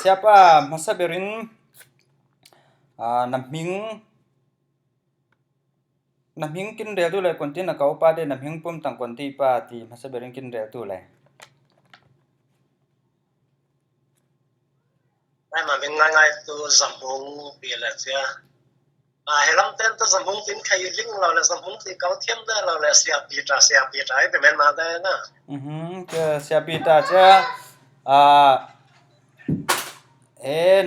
siapa masa berin namhing kin rel tu le konti na kau pa de namhing pum tang konti pa ti masa berin kin rel tu le ai mà bên ngay tu zambung bị là chưa helam ten tu zambung tin khai ling lo là zambung thì kau thiam da lo là siap pita ai pe men ma da na ke siapita cha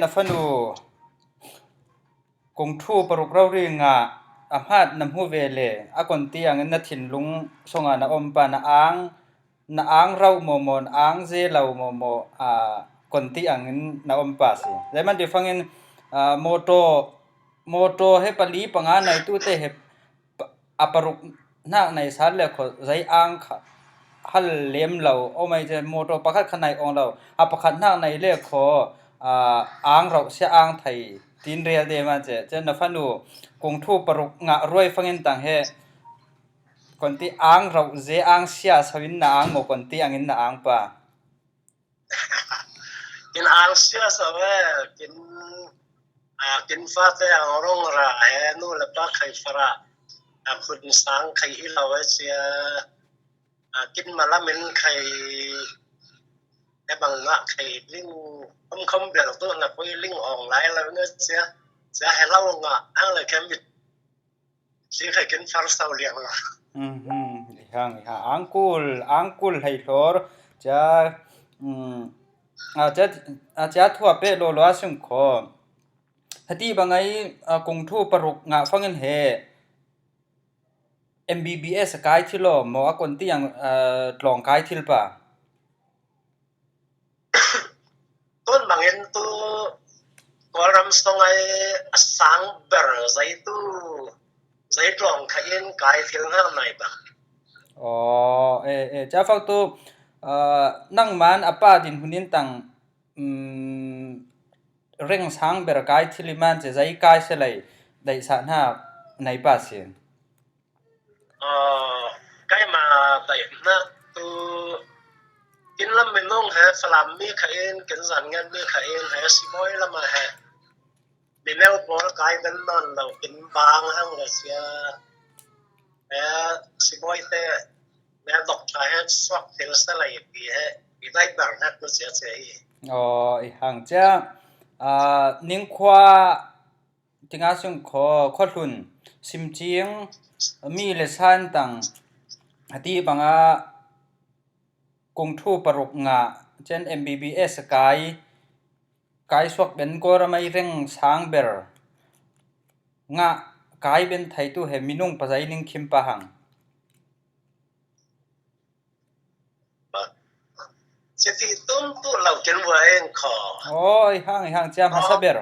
na fanu kung thu paruk rau ringa amhat namhu vele a konti ang na thinlung songa na ompa na ang rau momon ang je lau momo konti ang na ompa si leman di fangin moto he pali panga nai tu te he aparuk na nai sal le kho zai ang hal lem lau o mai je moto pakhat khanai ong lau apakhat na nai le kho ang rau sia ang thai tin real de ma che na fanu kung thu paruk nga roi fangin tang he konti ang rau je ang sia sawin na ang mo konti angin na ang pa kin ang sia sa we kin fa te ang rong ra he nu la pa khai fara khun sang khai hi lo we sia kin malamin khai e bang nga khai ling không biết là tôi là có link online là nó sẽ hay lâu ngạ ăn là cái việc chỉ phải kiến phát sau liền là hang angkul hay lor cha cha thua pe lo lo sung kho hati bangai kung thu paruk nga fangin he MBBS kai thilo mo akon ti ang tlong kai thil pa tôi bằng em tu có làm xong ai sáng bờ giấy tròn khai in cái thiên hàng này ba cha phao tu nang man apa din hunin tang reng sang ber kai thiliman che zai kai se lai dai sa na nai pa sin cái mà tại na tu in lâm mình nông hè làm mi khai in kiến dàn ngân mi khai in hè si boy lâm mà hè bị leo bol cái bên non đầu in bang hang là sia hè si boy te nè đọc trái hết swap thì sẽ lại bị đại bảng hết nó sẽ hang cha ning khwa tinga sung kho hlun sim chiang mi le san tang hati banga kung thu paruk nga chen MBBS kai swak ben ko ramai reng sang ber nga kai ben thai tu he minung pazai ning khim pa hang sẽ thì tôm tu lâu chân vậy khó hang cha ma saber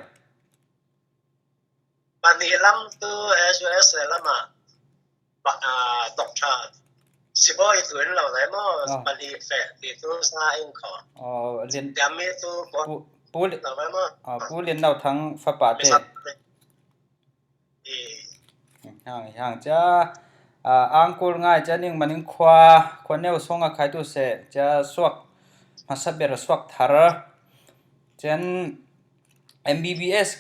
bạn đi làm tu SOS làm mà đọc cha si boy tu lâu đấy mà bạn đi phải đi tu sa anh khó liên đam mê tu pu lâu đấy mà pu liên nào thang fa pa te hang cha angkul ngai cha ning maning khwa neu songa khai tu se cha swak masaber swak thar chen MBBS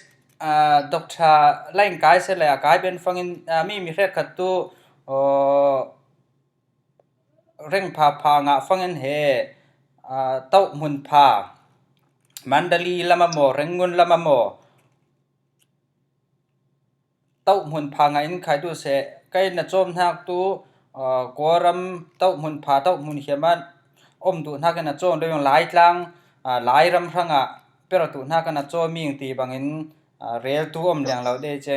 doctor lain kai se la kai ben fangin mi re khat tu reng pha nga fangin he tau mun pha mandali lama mo rengun lama mo tau mun pha nga in khai tu se kai na chom thak tu koram tau mun pha tau mun hiaman du na ka na chom dong lai tlang lai ram ranga pero tu na ka na chom ming ti bangin rel tu liang lo de che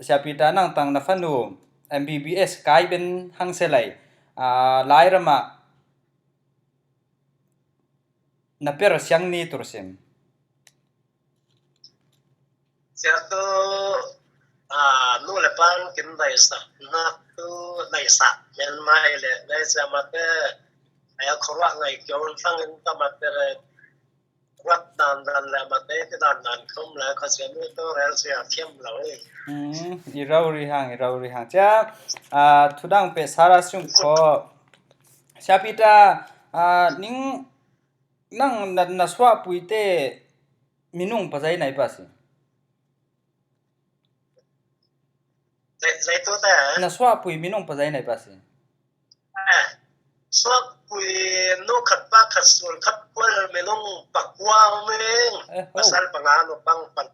siapita nang tang na fanu MBBS kai ben hang se lai lai rama na pero siang ni tursim tu nu le pan kin dai sa na tu dai sa men mai le dai sa ma te ai khora ngai kyon sang in ta ma te wat dan la ma te te dan không la kha se nu to rel se thiam lo i rau ri hang cha thudang pe sara sung kho siapita ning nang na swa puite minung pa zai nai pa si zai to ta na swa pui minung pa zai nai pa si swak pui no khat pa khat sul khat kwal me nong pakwa meng pasal pangano pang pan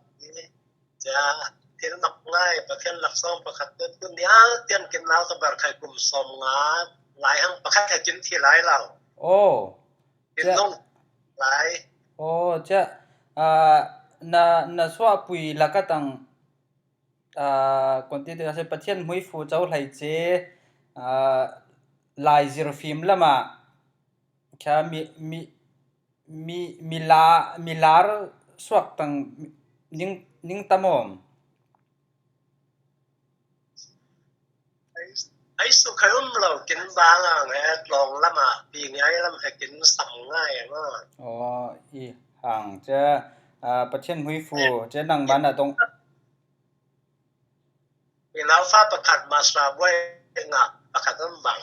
ja tin nak ngai pathian lak som pakhat tu nia tian kin lao ta bar khai kum som nga lai hang pakhat khai kin thi lai lao tin nong lai cha na swa pui lakatang konti te se pathian hui fu chau lai che lai zir film lama kha milar swak tang ning tamom ai su khayum lo kin ba nga nge long lama pi ngai lam he kin sam ngai ma i hang cha pathian hui fu che nang ban a tong pi lao fa pakhat ma sra boy nga pakhat am bang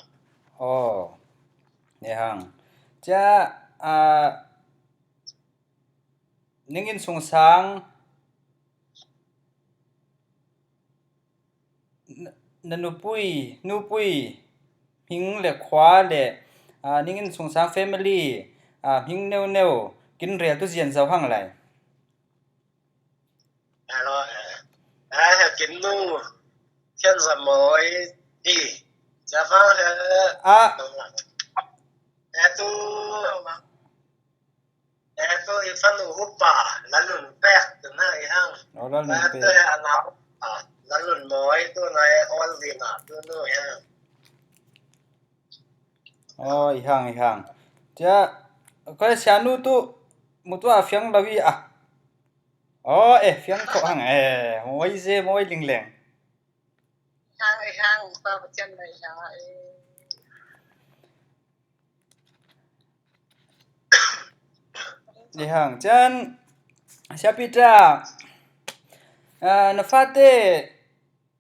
ne hang cha ningin sung sang nupui hing le khwa le ningin sung sang family hing neu kin rel tu zian zaw hang lai alo he kin nu thiên sa moi đi cha fa tu ifan upa lalun pek na ihang tu anau lalun moi tu nai on vinga tu no ya ihang cha ko sianu tu mutua fiang lawi fiang kho hang moi lingleng hang pa chen nei ya ni hang chan siapita na fate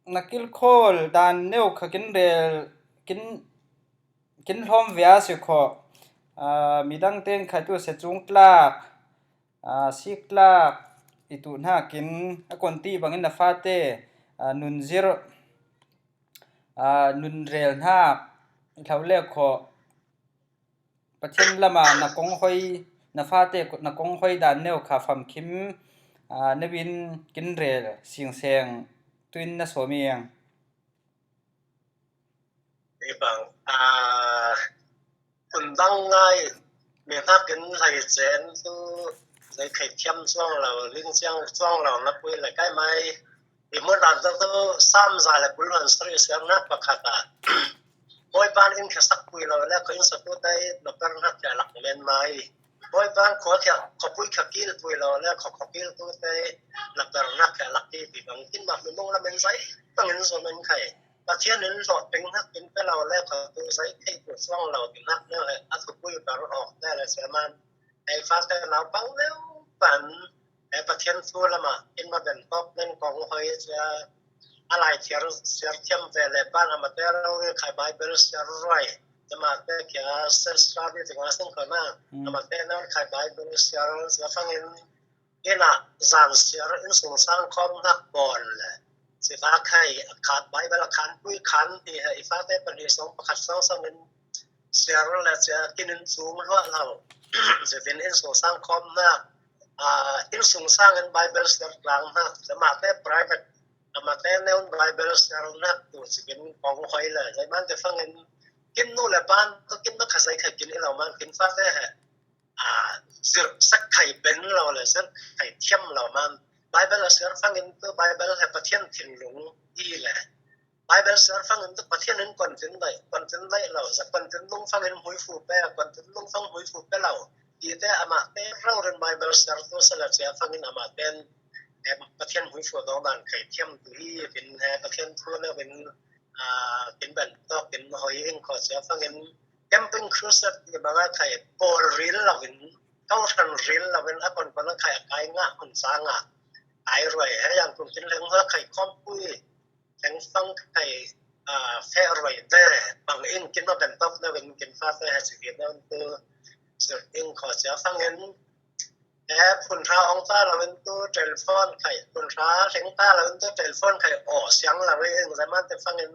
nakil khol dan neu khakin rel kin hlom via se kho midang ten khatu se chung tlak siklak itu na kin akonti bangin na fate nun zero nun rel na thaule kho pathian lama na kong hoi na fate na kong hoi dan neu kha pham khim nebin kin rel sing seng twin na somiang bang undang ngai me ta kin thai chen tu dai khai thiam chuang lo ling chiang chuang lo na pui la kai mai i mo dan tu sam za la pul han sri sem na pakhata boy ban in khasak pui lo la ko in sa tu dai no per na cha lak men mai boy ban kho kha kho pui kha kil pui lo la kho kil tu dai la per na cha lak ti bi bang tin ma lu mong la men sai bang in so men khai pathian in lo peng hak in pe lo la kho tu sai thei tu chuang lo tin hak ne a su pui par ok da la se man ai fa te lo bang le pan ai pathian su la ma in ma ben top nen kong hoi chaอะไรเทียร์เทียมแต่ละบ้านมาแต่เราขายใบเบอร์เสียร้อยจะมาแต่แค่เซอร์สตาร์ที่ถึงว่าซึ่งคนมามาแต่นั้นขายใบเบอร์เสียเสียฟังเงินนี่นะจานเสียอินสงสารคอมนักบอลเลยสิฟ้าใครขาดใบเบอร์ขันปุ้ยขันที่ให้ฟ้าแต่เป็นที่สองประคัดสองสองเงินเสียแล้วเสียกินสูงว่าเราจะเป็นอินสงสารคอมนักอินสงสารเงินใบเบอร์เสียกลางนักจะมาแต่ private mà tên nếu Bible sẽ nát tụ sự kiến bóng khoái là cái man để phăng in kiến nô là ban tôi kiến nó khá dây khai kiến là man kiến phát thế hệ sự sắc khai bến là rất khai thiêm là man Bible sẽ phăng in tôi Bible là phát thiên thiền lũng đi là Bible sẽ phăng in tôi phát thiên in còn tiến đây là sẽ còn tiến lũng phăng in hối phụ bè còn tiến lũng phăng hối phụ bè là thì thế mà thế rau trên Bible sẽ tôi sẽ phăng in mà tênประเทศหุ้ยฟัวตองดันไข่เทียมที่เป็นประเทศทั่วแล้วเป็นแบบต้องเป็นหอยเองขอเสียฟังเงินแคมปิ้งครูซที่บางไข่โปรริลเราเป็นต้องทันริลเราเป็นคนคนไข่ไก่งะคนสางะไก่รวยให้อย่างกลุ่มเป็นเรื่องว่าไข่คอมปุ้ยแข็งฟังไข่แฟรวยได้บางเองกินมาเป็นต๊อกแล้วเป็นกินฟ้าได้สิ่งเดียวนั่นคือส สุดอิงขอเสียฟังเห็นแอปคุณท้าองตาเราเป็นตัวเทเลโฟนใครคุณท้าเสียงตาเราเป็นตัวเทเลโฟนใครเสียงเราเองสามารถจะฟังเห็น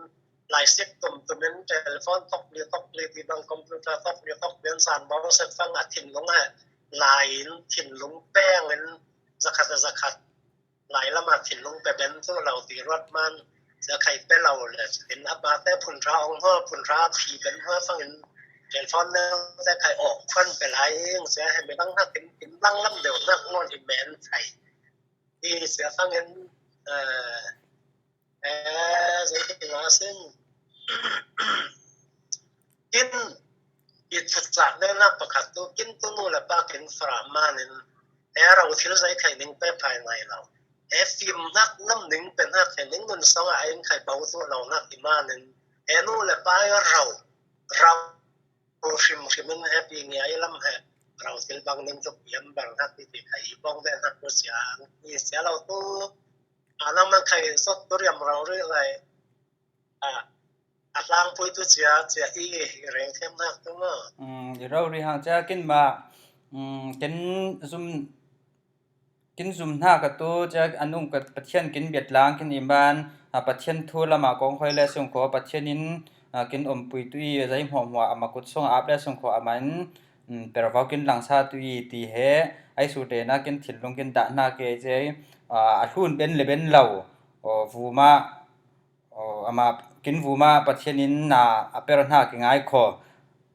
หลายเสียงตุ่มเป็นเทเลโฟนตกเรียที่บางคอมพิวเตอร์ตกเรียนสารบอกว่าเสียงฟังถิ่นลงลายถิ่นลงแป้งเป็นสักขัดหลายละมาถิ่นลงไปเป็นตัวเราตีรถมันจะใครเป็นเราเลยเห็นอับมาแต่ผุนท้าองค์พ่อผุนท้าผีเป็นเพื่อฟังเห็นเทเลโฟนเนี่ยจะใครฟันไปหลายเสียให้ไม่ต้องนักเป็นตั้งลำเดียวนักนอนที่แมนใส่ที่เสียฟังเห็นสิ่งที่ว่าซึ่งกินอิจฉาเนี่ยนักประคัตตัวกินตัวนู้นแหละป้ากินฝรั่งมาเนี่ยเราที่เราใช้ใครหนึ่งไปภายในเราฟิล์มนักน้ำหนึ่งเป็นนักแข่งหนึ่งมันสองไอ้ใครเบาตัวเรานักที่มาเนี่ยนู้นแหละป้าเราฟิล์มมันแฮปปี้ไงไอ้ลำแฮเราเสียบางหนึ่งจะเปลี่ยนบางนักที่ใครบ้องได้นักเสียนี่เสียเราตัวน้ำมันใครสดตัวเรียมเราเรื่องอะไรอัดล้างปุ้ยตัวเสียอีแรงเข้มนักตัวเราเรียงจะกินมากินซุ่มหน้ากับตัวจะอันนุ่งกับปัจเจียนกินเบียดล้างกินอิมบานปัจเจียนทั่วละมากองคอยและส่งขอปัจเจียนินกินอมปุยตุยใจหัวอามากุดส่งอัพและส่งขออามันแต่เรากินหลังซาตุยตีเหไอสุดเดนะกินถิ่นลงกินด่านาเกเจหุ่นเป็นเลยเป็นเหล่าฟูมาอามากินฟูมาปัจเจียนินเปรนากินง่ายขอ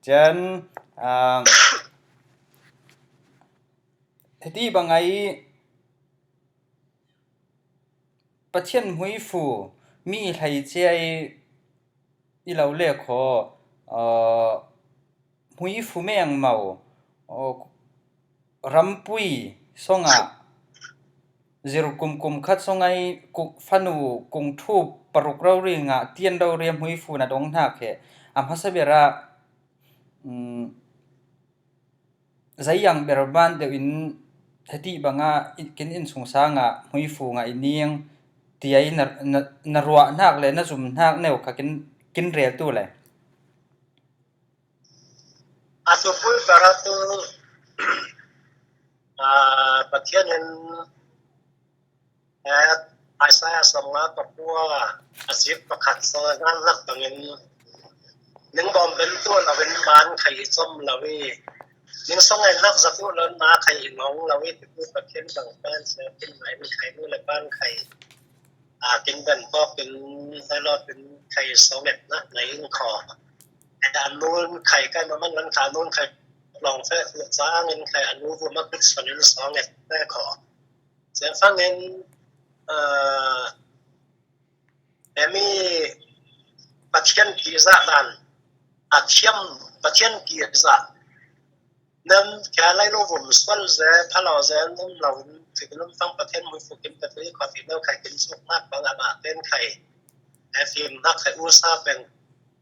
เจนที่บางไงปัจเจียนหุยฟูมีไทยเจที่เราเรียกขอหุยฟูแมงเมารำปุยส่งจิรุกุมคัดส่งไงฟันูกุงทูปรุกเราเรียงเตียนเราเรียมหุยฟูนะดงนักเหอัมพัสเบระใจยังเบรบันเดวินที่บางกินอินสงสารหุยฟูอินยังที่ไอ้นรัวนักเลยนจุมนักเนี่ยก็กินเรียลตัวเลยสุภุยปราตุประเทศนั้นไอ้สายสมัครตัวอาชีพประคัตสงานนักต่างเงินหนึ่งบอมเป็นตัวเราเป็นบ้านไข่ส้มเราวิหนึ่งสองเงินนักสักตัวแล้วนาไข่น้องเราวิที่ประเทศต่างแดนเสียเป็นไหนเป็นไข่นู่นเลยบ้านไข่กินเป็นก็เป็นให้รอดเป็นไข่สองเม็ดนะในคออันนู้นไข่ใกล้มามันนั้นขานู้นไข่ลองแฟร์สร้างเงินไข่อันนู้นรวมมาเป็นส่วนนี้สองเม็ดแม่ขอเสียฟังเงินแต่มีปัจเจียนกีฬาดันอาเทียมปัจเจียนกีฬานั่นแค่ไล่ลงผมส่วนเจ้าพะเราเจ้านั่นเราถึงนั่นฟังประเทศมือฝึกกินประเทศขอฟิล์มไข่กินสุกมากบางอาบาเต้นไข่แต่ฟิล์มนักไข่อุตสาห์เป็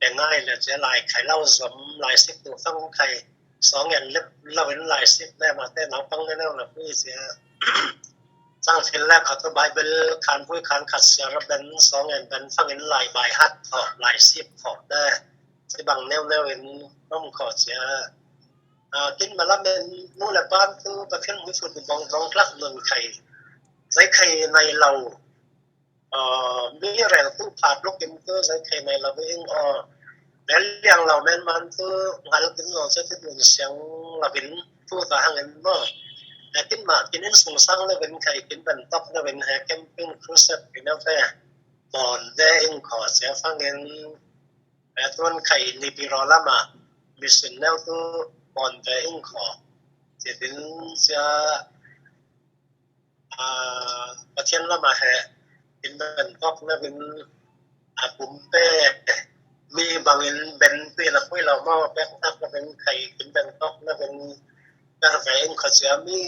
นง่ายเลยเจ้าลายไข่เล่าสมลายสิบตัวฟังไข่สองเงินเล็บเราเป็นลายสิบได้มาเต้นเราฟังแน่ๆนะพี่เสียสร้างฟิลแรกเขาตัวไบเบิลคานพูดคานขัดเสียรับเป็นสองเงินเป็นฟังเงินลายใบฮัดขอลายสิบขอได้ที่บางแนวเห็นต้องขอเสียกินมาแล้วเป็นนู่นแหละบ้านคือประเทศมุสลิมบองรักเมืองไทยใช้ไข่ในเรามีแรงตู้ผ่านลูกกินก็ใช้ไข่ในเราเองแล้วเรื่องเราแม่นมันคืองานกินเราจะเป็นเสียงเราเป็นผู้ต่างกันเนาะแต่กินมากินนี่สงสารเลยเป็นไข่กินเป็นต๊อกเลยเป็นแฮแคมปิ้งครูเซปกินน้ำแฟตอนได้เองขอเสียฟังเงินแต่ต้นไข่ในปีรอละมามีสิ่งแนวตัวบอลแต่อิงขอจะถึงจะประเทศละมาแห่เป็นเป็นก็เป็นปุ่มเป้มีบางเงินเป็นตีนักคุยเรามาแบกนักเป็นไข่เป็นก็เป็นการแฝงขอเสียมี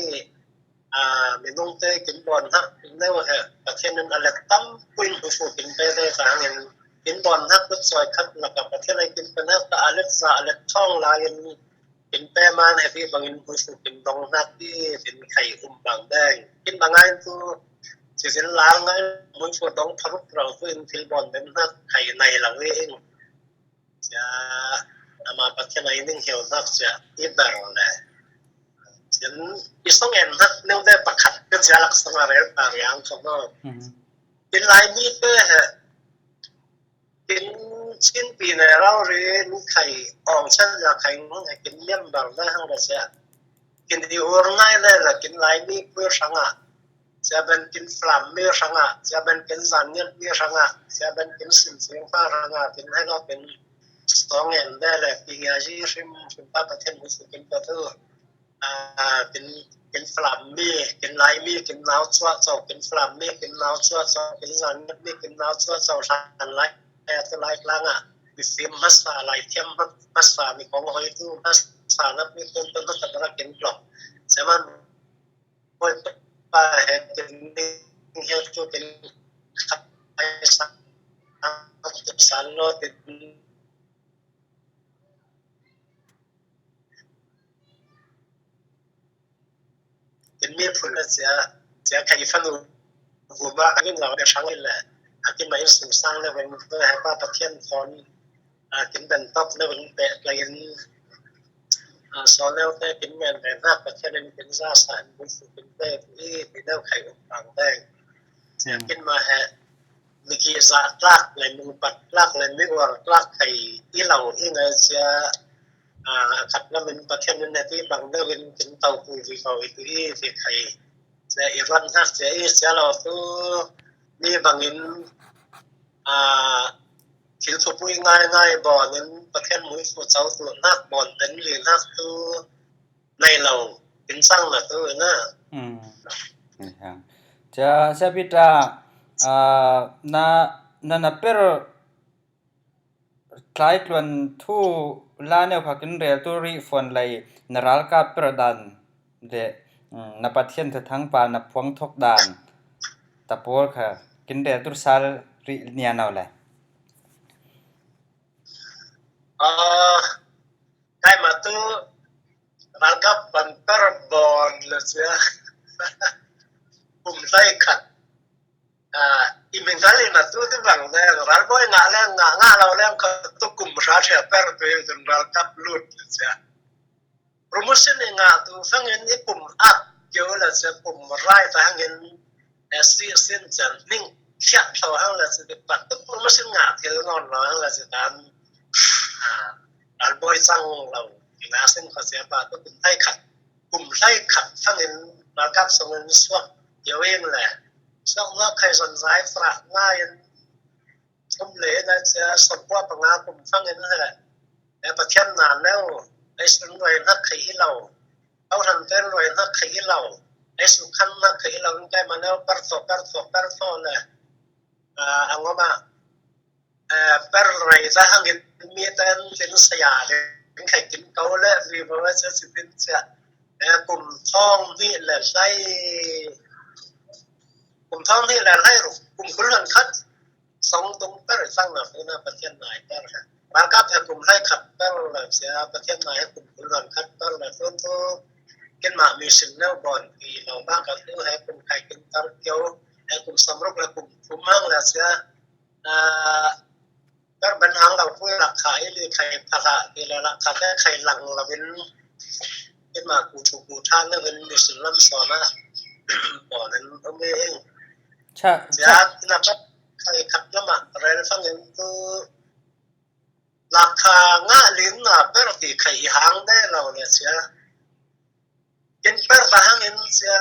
นุ่งเต้กินบอลฮะเรียกว่าประเทศนั้นอะไรตั้มคุยผู้กินเต้ได้สางเงินกินบอลฮักก็ซอยคัดแล้วกับประเทศอะไรกินเป็นนักอะไรซาอะไรช่องลายกินแป้มาในที่บางอินผู้สูงกินตรงนักที่เป็นไข่บางแดงกินบางไงตัวสิ่งล้างไงมุ้งฝนต้องทะลุเราตัวอินทิลบอลเป็นนักไข่ในหลังเองจะมาประเทศไหนนึงเหี่ยวนักจะอีแบบนั้น ฉันอีสองเอ็นนะเนื่องได้ประคัดก็จะลักษณะอะไรบางอย่างของเราเป็นลายมีดด้วยฮะเป็นชิ้นปีในเราเรียนไข่ออกชั้นอยากไข่งงกินเลี่ยมบางได้ทั้งระเสียกินที่หัวง่ายเลยละกินลายมีดเพื่อสังอ่ะจะเป็นกินฟลัมเมื่อสังอ่ะจะเป็นกินสันเงินเมื่อสังอ่ะจะเป็นกินสิ่งเสียงฟ้าสังอ่ะกินให้เราเป็นสองเอ็นได้เลยปีอาชีพริมป้าประเทศมุสลิมประเทศเป็นฟลัมมี่เป็นไลมี่เป็นนาวชัวเจ้าเป็นฟลัมมี่เป็นนาวชัวเจ้าเป็นสันเงินมี่เป็นนาวชัวเจ้าสันไลแต่ตัวไลกลางอ่ะมีเสียมมัสซาไลเทียมมัสซามีของหอยตู้มัสซานับมีต้นต้นต้นตะกินกรอบแต่มันพอป้าเห็นเป็นเฮลจูเป็นขับไปสันโลเป็นมีผลเสียใครฟังดูผมว่าอันนี้เราได้ฟังเลยแหละอันที่มาสื่อสร้างแล้วเป็นเพื่อให้ป้าประเทศคนกินเป็นท็อปแล้วเป็นเปะอะไรอย่างนี้สอนแล้วได้เป็นแมนแต่หน้าประเทศนั้นเป็นซาสานบุญสุเป็นเป้ที่เป็นเล่าไข่ต่างแดงกินมาฮะมีกี่ซาลากเลยมึงปัดลากเลยไม่ว่าลากไข่ที่เราที่ไงเสียขัดแล้วเป็นประเทศนั้นที่บางเรื่องเป็นเตาปูที่เขาที่ไข่เสียอิรันฮักเสียเราตัวนี่บางอินคิดสุดง่ายบ่อนั้นประเทศมุ้ยสุดเจ้าตัวนักบ่อนเป็นหรือนักตัวในเราเป็นสร้างมาตัวน่ะนี่ครับจะเสพิตาna per tlai klon thu la ne phakin rel tu ri phone lai naral ka per dan de na pathian tha thang pa na phwang thok dan tapor kha kin rel tur sal ri nia naw lai kai ma tu ral ka ban per bon le sia sai khat imengali na tu ti bang ne ral boy nga lo le ka tu kum ra che per pe jun ral kap lut sia promotion nga tu fangen ni kum up yo la se kum rai ta hangen si sin jan ning khat tho hang la se pat tu promotion nga ke non lo la se dan ral boy sang lo na sen kha se pa tu kum sai khat fangen ral kap song ni swak yo eng la xong nó khai dần giải phạt ngay hôm lễ là sẽ sập qua bằng áo cùng phăng đến là để bật thiên nàn nếu để xuống người nó khí lầu ao thần tên người nó khí lầu để xuống khăn nó khí lầu cái mà nếu bắt sổ là anh có mà bắt rồi ra hàng nghìn miết tên đến xả để những cái kính câu lệ vì vậy sẽ sự tin sẽ cùng thong vị là say cùngท่องนี่แหละให้กลุ่มคนเรื่องคัดสองตรงแต่สร้างหนักในประเทศไหนแต่ละบางกับให้กลุ่มให้ขัดแต่ละเสียประเทศไหนให้กลุ่มคนเรื่องคัดแต่ละส่วนตัวกินมามีสิ่งแนวบอลที่เราบ้างก็คือให้กลุ่มใครกินตะเกียวให้กลุ่มสำรวจและกลุ่มผู้มั่งและเสียก็บรรทังเราพูดหลักขายหรือใครพละที่ละราคาแค่ใครหลังเราเป็นกินมากูท่านเนี่ยเป็นมีสิ่งล้ำซ้อนนะบ่อนั้นต้องไม่เองจะนับใครขับละมาอะไรฟังเงินตัวราคาง่าลิ้นน่ะเป็นที่ใครหางได้เราเนี่ยเสียกินเปิดหางเงินเสีย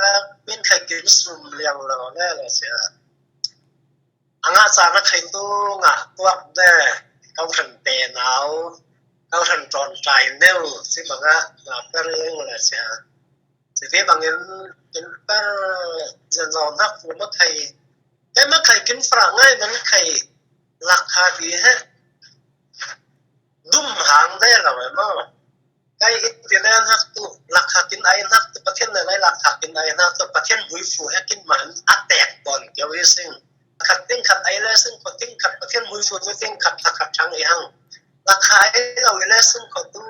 เป็นใครกินสุ่มเลี้ยงเราได้เลยเสียอ่างจานะใครตัวง่ะตัวได้เขาทันเตะหนาวเขาทันจอนใจเน่วสิบางอ่ะเป็นเรื่องอะไรเสียสิ่งที่บางเงินกินเป็นจะนอนนักฟูมาใครแต่มาใครกินฝรั่งง่ายมันใครราคาดีฮะดุ่มหางได้หรอไหมมั้งไอ้อิตาเลียนฮักตุราคากินไอ้นักประเทศไหนราคากินไอ้นักประเทศบุยฟูให้กินมันอัดแตกบอลเกี่ยวกับสิ่งขัดติ้งขัดไอ้เลยซึ่งขัดติ้งขัดประเทศบุยฟูด้วยติ้งขัดช่างไอ้หังราคาไอ้เราเลยซึ่งขัดตู้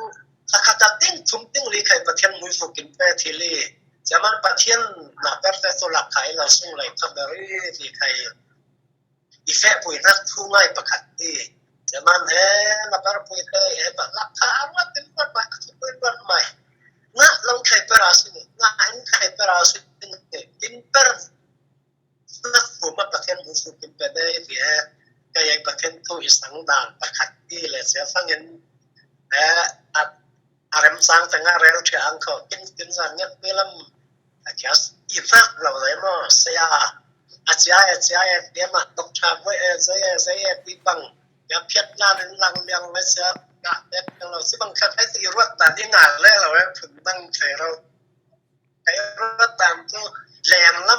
ราคาจัดติ้งทุ่มติ้งลีใครประเทศบุยฟูกินไปทีลีจะมันประเทศหนักแต่ตัวหลักขายเราซึ่งเลยทำได้ที่ใครอีเฟปุยนักทุ่งง่ายประคัดดีจะมันเฮ้นักการปุยได้เฮ้แบบราคาว่าเป็นวันใหม่ทุกเป็นวันใหม่น่ะลองใครไปราศีน่ะ สังดานประคัดที่เลยเสียฟังเงินอารมณ์สังแต่งอะไรเราเชื่ออังเขากินสันเนี่ยไม่ลำอาจจะอีฟักเราเลยมั้งเสียอาจจะเดี๋ยวมาตกฉากไว้เสียปีบังอย่าเพี้ยนงานลังเลียงไว้เสียงานเด็กเราสิบังคับให้ตีรถแต่ที่งานแล้วเราถึงตั้งใจเราไอ้รถตามตัวแรงล้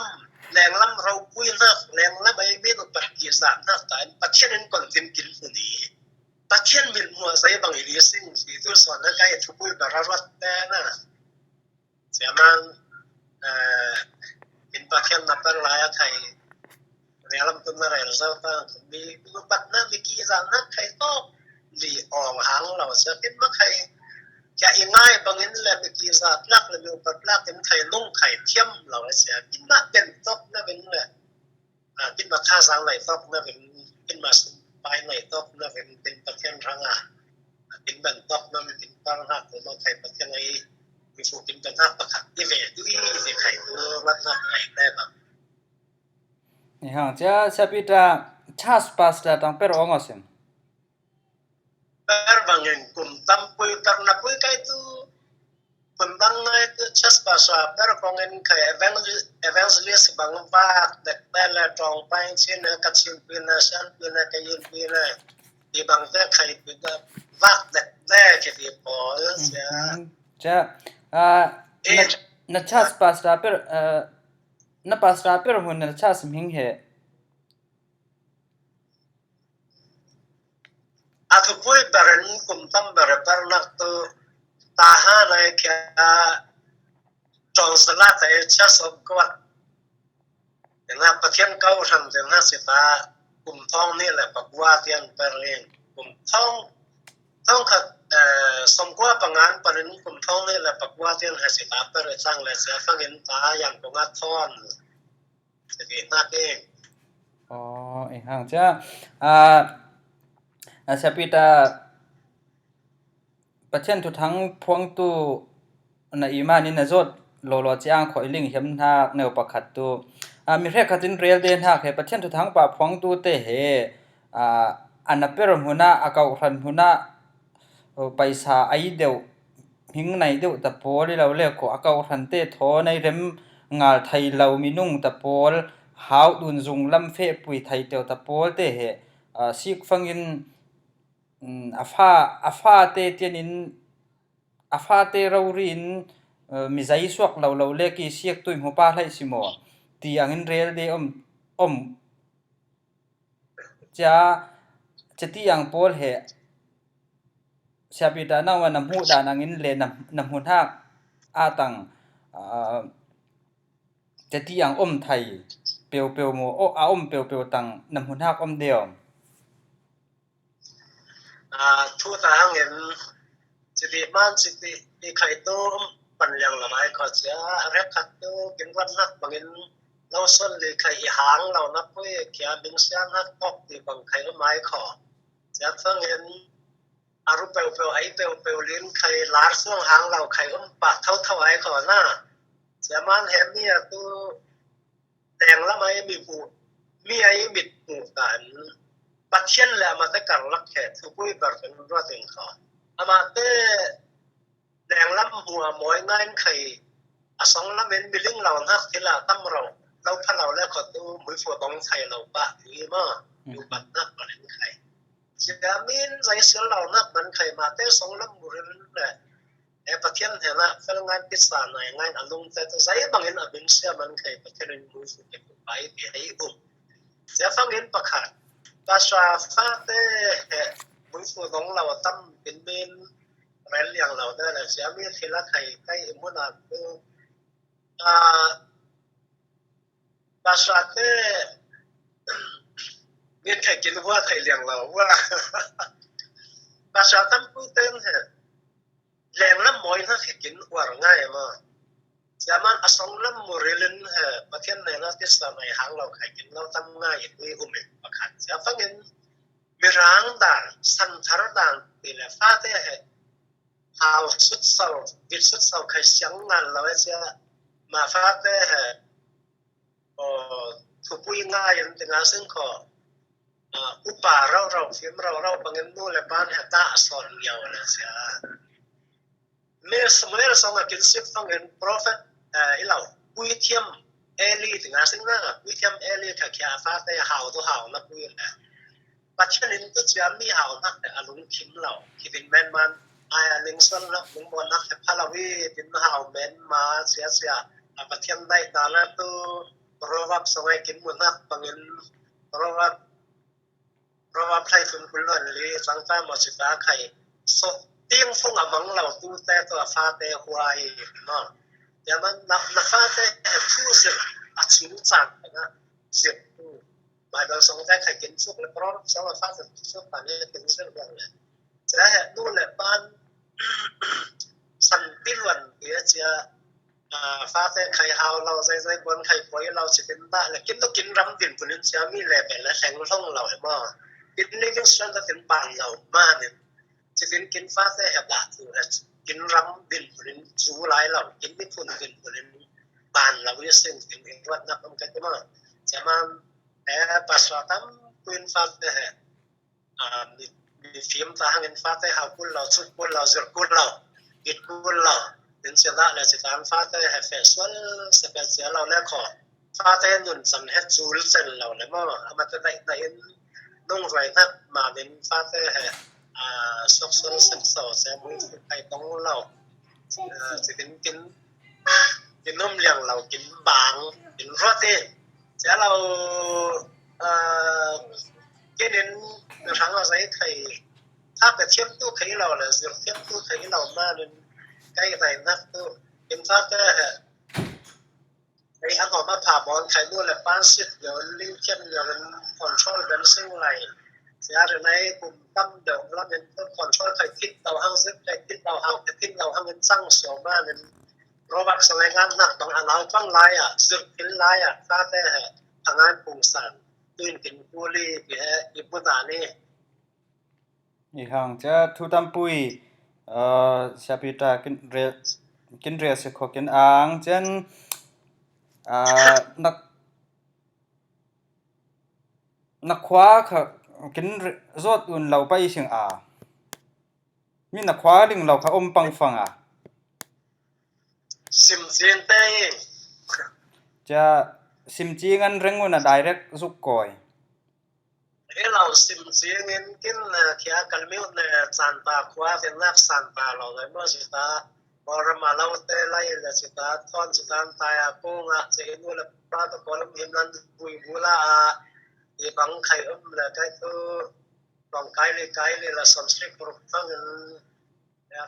ำเราคุยนักแรงล้ำไม่มีตัวปัจจัยสารนักแต่ปัจจัยนั้นก่อนเต็มกินคนนี้ปัจจัยมีหัวใจบางอย่างสิ่งที่ตัวส่วนนั้นก็จะคุยแบบรถแต่นะเสียมันเป็นปัจจัยนับเป็นหลายไทยเรื่องลำต้นอะไรเราจะต้องมีปัจจัยมีกี่สารนักไทยต้องหลีออกหางเราเสียเป็นมาใครจะง่ายบางอย่างเลยมีกี่สารนักเลยมีปัจจัยเป็นไข่นุ่งไข่เทียมเราเสียกินมาเป็นตกนั่นเป็นเลยกินมาฆ่าสางไหนตกนั่นเป็นกินมาไปไหนตกนั่นเป็นปัจจัยทางกินเป็นตกนั่นเป็นตั้งหักหรือเราไข่ปัจจัยมีฟูกินเป็นหักประคับที่เวทีที่ไข่ตัววัดนักไข่ได้บ้างนี่ฮะจะพิจารณาพาสต้าตั้งเป็นองค์สิมPerbangin kum tampui karena pui kai tu pembangai tu chas paswa perbangin kai evangelis bang pak dek bela tong pain sini kacil pina san pina kayin pina di bang te kai pina vak dek ke di polจะนัชชาพาสต้าเป็นนับพาสต้าเป็นหุ่นนัชชาสมิงเหAku pui beren kum tam bernak tu tahan ai kya tong salat ai chas kuat dengan pathian kau tham dengan sita kum thong ni la pakwa tian perling kum thong khat somkwa pangan parin kum thong ni la pakwa tian ha sita per sang la sia fangin ta yang ponga thon jadi nak eng oh hangจะจะพิจารณาประเทศทุกทั้งพวงตู้ในอีมานี่นะจดโลจ้างขอยลิงเห็นทักแนวประคัดตู้มีแค่ขัดจินเรียลเดินทักเหประเทศทุกทั้งป่าพวงตู้เตะเหอันนั้นเป็นหัวหน้าอากาศรันหัวหน้าไปสาไอเดียวหิงในเดียวแต่พอที่เราเรียกอากาศรันเตะท้อในเร็มงาไทยเรามีนุ่งแต่พอหาวดุนจุงลำเฟะปุยไทยเดียวแต่พอเตะเหซิกฟังยินอาฟ้าเตเตียนินอาฟ้าเตเราเรียนมิใจสวกเราเล็กเสียกตุยหัวป้าให้สิโมตีอังอินเรียลเดจะตีอังโพลเหเสียบิดานาวันน้ำหูดานังอินเลน้ำหูทักอาตังจะตีอังไทยเปียวโมโออาเปียวตังน้ำหูทักเดียวทุตางเงินสิริมันสิริที่ใครตู้ปัญญาละไม้ก็จะเรียกขัดตู้เป็นวันนักบางเงินเราส่วนเลยใครหางเรานับเพื่อเขียนดึงเสียงนักตอกที่บางใครละไม้ขอจะฟังเงินอารุเปียวไอเปียวลิ้นใครลาส่วงหางเราใครปากเท่าไอ้ขอหน้าจะมันเห็นเนี่ยตู้แต่งละไม้มีผูมีไอ้มิดผูกันปัจเจียนแหละมาแต่การรักแขกทุกผู้บริเป็นรัฐเองเขาอามาแต่แดงล้ำหัวหมอยง่ายใครสองล้ำเป็นบิลลิ่งเรานักที่ละตั้มเราพะเราแล้วเขาตู้มือฝัวตองไทยเราปะดีมากอยู่บัดนักบริเวณใครจะมีนใจเสียเรานักมันใครมาแต่สองล้ำบุรีนั่นแหละปัจเจียนเห็นละฝรั่งงานพิษาหน่อยงานอารมณ์แต่ใจบางเงินอบินเสียมันใครปัจเจียนมือฝัวเก็บไปเดี๋ยวให้อุ้มจะฟังเงินประคัดภาษาฟ้าเต้มือฟูของเราตั้มเป็นเมนแรงอย่างเราได้เลยเสียมีทีละไข่ใกล้มุนาคือภาษาเต้มีไข่กินว่าไข่เลี้ยงเราว่าภาษาตั้มพูดเต้นเหรอแรงล้ำมอยน่าไข่กินว่าง่ายมากzaman asal lam murilin ha pathian ne na tis mai hang lo khai kin lo tam nga ye ui ume pakhat sia fangin mirang dan san thar dan ti la fa te he how sut sau khai siang ngan lo sia ma fa te he o thu pui nga yin te nga sing kho อุปาเราฟิล์มเราบังเงินนู่นเลยบ้านเหตุการณ์สอนเดียวเลยเสียเมื่อสมัยเราส่งกินสิบฟังเงิน prophet เราคุยเทียมเอลีถึงอาสิ่งนั้นคุยเทียมเอลีถ้าแค่ฟ้าแต่หาวตัวหาวนักคุยนะปัจจุบันตัวจะมีหาวนักแต่อารมณ์คิมเราคิดเป็นแมนมันลิงสันนักลิงบอลนักพาลาวีเป็นหาวแมนมาเสียปัจจุบันได้ตาละตัวรอบสมัยกินมันนักบังเงินรอบ เพราะว่าใครคุณคุณล้วนเลยสังฟ้ามาศึกษาใครสเตียงฟงอมังเราตู้แต่ตัวฟ้าแต่หวยเนาะแต่มันนักฟ้าแต่ผู้เสียอัศวินจังนะเสียหมายถึงสงสัยใครกินสุกแล้วเพราะสองฟ้าจะสุกตอนนี้กินเส้นเรื่องเลยจะดูแลบ้านสันติวันเดี๋ยวจะฟ้าแต่ใครเอาเราใจบนใครป่วยเราจะเป็นบ้าแล้วกินต้องกินรำดินคนนี้จะมีแหล่เป็นและแข็งท่องเราเห็นมั้ยกินนี่ก็ส่วนจะเป็นบ้านเรามากเนี่ยจะเป็นกินฟ้าแต่แบบละกินรำดินคนนี้สู้ไรเรากินไม่ทุนดินคนนี้บ้านเราจะเส้นถึงวัดนับมันก็จะมาจะมาภาษาตั้มเป็นฟ้าแต่มีฟิล์มตาเงินฟ้าแต่หาคุณเราสุดคุณเราสุดคุณเรากินคุณเราเป็นเสียละเลยจากการฟ้าแต่ให้เฟสวันสเปเชียลเราแล้วขอฟ้าแต่หนุนสำเร็จจูลเซนเราเลยมั้งเอามาจะได้น้องไรนักมาเป็นฟ้าแต่สกส่วนสิบสองเซมุยไปตรงเราจะกินนมเลี้ยงเรากินบางกินรสเองจะเรากินทั้งเราใช้ไข่ถ้าไปเทียบตู้ไข่เราเลยเทียบตู้ไข่เรามาเป็นใกล้ไหนนักตู้กินฟ้าแต่ไอ้อันของมาผ่าบอลไข่นู่นแหละป้านสิบเดี๋ยวลิ้วเข้มเดี๋ยวมันคอนโทรลเป็นซึ่งไรเสียหรือในกลุ่มตั้มเดี๋ยวเราเป็นต้นคอนโทรลไข่ทิศเราห้างซึกไข่ทิศเราห้างแต่ทิศเราห้างเป็นสร้างเสียวมากเป็นโรบักสมัยงานหนักบางอันเราต้องไล่ซึกกินไล่ฟ้าแต่ทางงานปุ่งสันตื่นกินกุลีเดี๋ยวญี่ปุ่นนี่อีห่างจะทุตัมปุยชาปิตากินเรียสิขอกินอ่างเจนนักขวาค่ะกินรสอุ่นเราไปเชียงมีนักขวาลิงเราค่ะอมปังฟังซิมเซียนเต้จะซิมจีงันเร่งวันdirect สุกก่อยเราซิมเซียนกินเขียกันมิวเนี่ยซันตาขวาเป็นนักซันตาเราเลยเมื่อสิตาพอเรามาเราเตะไล่เลยสิตาตอนสิตาตายกูงะจะเห็นว่าเราปลาตะกอนมีนั้นบุยบุลาอีบังไข่เลยก็คือลองไกเลยเราสมศิษย์ปรุฟัง